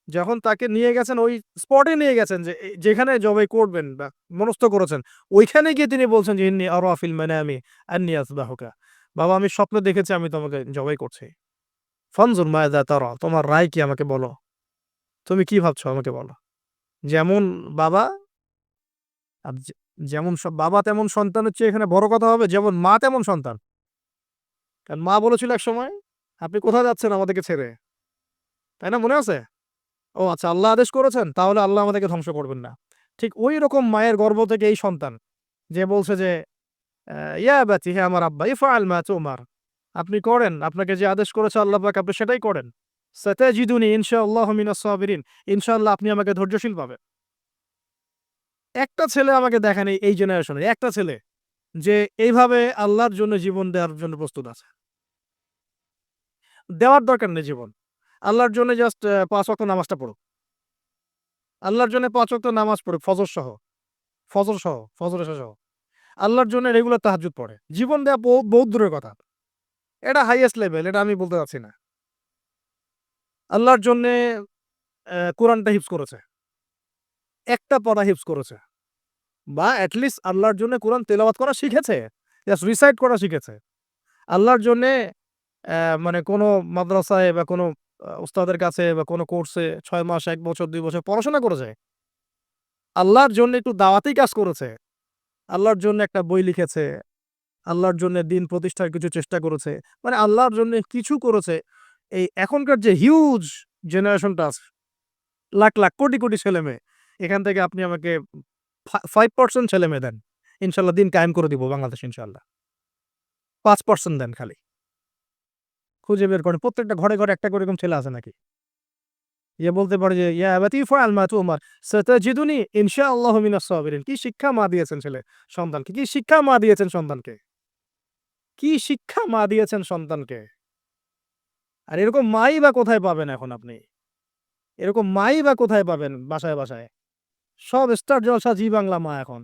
যখন তাকে নিয়ে গেছেন ওই স্পটে নিয়ে গেছেন যে যেখানে জবাই করবেন বা মনস্থ করেছেন, ওইখানে গিয়ে তিনি বলছেন যে, "ইন্নী আরা ফিল মানামি আন্নী আযবাহুকা।" বাবা আমি স্বপ্নে দেখেছি আমি তোমাকে জবাই করছি। ফানজুর মাযা তারা। তোমার রায় কি আমাকে বলো। তুমি কি ভাবছো আমাকে বলো। যেমন বাবা আর যেমন বাবা তেমন সন্তানের চেয়ে এখানে বড় কথা হবে, যেমন মা তেমন সন্তান। কারণ মা বলেছিল একসময়, "আপনি কোথায় যাচ্ছেন আমাদেরকে ছেড়ে?" তাই না, মনে আছে? ও আচ্ছা, আল্লাহ আদেশ করেছেন তাহলে আল্লাহ আমাদেরকে ধ্বংস করবেন না। ঠিক ঐরকম মায়ের গর্ভ থেকে এই সন্তান যে বলছে যে, ইয়া আবাতি, হে আমার আব্বা, ইফআল মা তুমার। আপনি করেন, আপনাকে যে আদেশ করেছে আল্লাহ পাক আপনি সেটাই করেন। সাতাজিদুনি ইনশাআল্লাহু মিনাস সাবিরিন। ইনশাআল্লাহ আপনি আমাকে ধৈর্যশীল পাবেন। একটা ছেলে আমাকে দেখেন এই জেনারেশনের একটা ছেলে যে এইভাবে আল্লাহর জন্য জীবন দেওয়ার জন্য প্রস্তুত আছে। দেওয়ার দরকার নেই জীবন। আল্লাহর জন্য জাস্ট ৫ ওয়াক্ত নামাজটা পড়ুক। আল্লাহর জন্য ৫ ওয়াক্ত নামাজ পড়ুক ফজর এশা সহ। আল্লাহর জন্য রেগুলার তাহাজ্জুদ পড়ে। জীবন দেয়া বহুত দূরের কথা। এটা হাইয়েস্ট লেভেল, এটা আমি বলতে চাচ্ছি না। আল্লাহর জন্যে কোরআনটা হিফজ করেছে। একটা পারা হিফজ করেছে। বা এট লিস্ট আল্লাহর জন্য কোরআন তেলাওয়াত করা শিখেছে। জাস্ট রিসাইট করা শিখেছে। আল্লাহর জন্যে মানে কোনো মাদ্রাসায় বা কোনো উস্তাদের কাছে বা কোনো কোর্সে ৬ মাস, ১ বছর, ২ বছর পড়াশোনা করেছে। আল্লাহর জন্য একটু দাওয়াতি কাজ করেছে। আল্লাহর জন্য একটা বই লিখেছে। আল্লাহর জন্য দিন প্রতিষ্ঠার কিছু চেষ্টা করেছে। মানে আল্লাহর জন্য কিছু করেছে। এই এখনকার যে হিউজ জেনারেশনটা আছে, লাখ কোটি ছেলেমেয়ে, এখান থেকে আপনি আমাকে 5% ছেলেমেয়ে দেন। ইনশাআল্লাহ দিন কায়েম করে দিব বাংলাদেশে ইনশাআল্লাহ। 5% দেন খালি। খুঁজে বের করেন। প্রত্যেকটা ঘরে একটা করে এরকম ছেলে আছে নাকি? যে বলতে পারে যে, "ইয়া আবাতি ইফআল মা তু'মার সাতাজিদুনি ইনশাআল্লাহু মিনাস সাবিরিন।" কি শিক্ষা মা দিয়েছেন সন্তানকে? কি শিক্ষা মা দিয়েছেন সন্তানকে? কি শিক্ষা মা দিয়েছেন সন্তানকে? আর এরকম মাই বা কোথায় পাবেন এখন আপনি? এরকম মাই বা কোথায় পাবেন বাসায়? সব স্টার জলসা জি বাংলা মা এখন।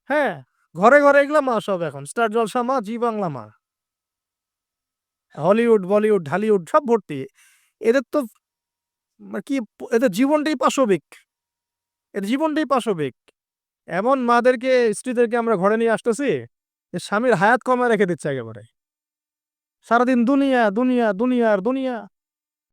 হ্যাঁ, ঘরে ঘরে এগুলা মা সব এখন, স্টার জলসা মা, জি বাংলা মা, হলিউড বলিউড ঢালিউড সব ভর্তি। এদের তো কি, এদের জীবনটাই পাশবিক, এদের জীবনটাই পাশবিক। এমন মাদেরকে স্ত্রীদেরকে আমরা ঘরে নিয়ে আসতেছি যে স্বামীর হায়াত কমে রেখে দিচ্ছে একেবারে, সারাদিন দুনিয়া দুনিয়া দুনিয়া আর দুনিয়া।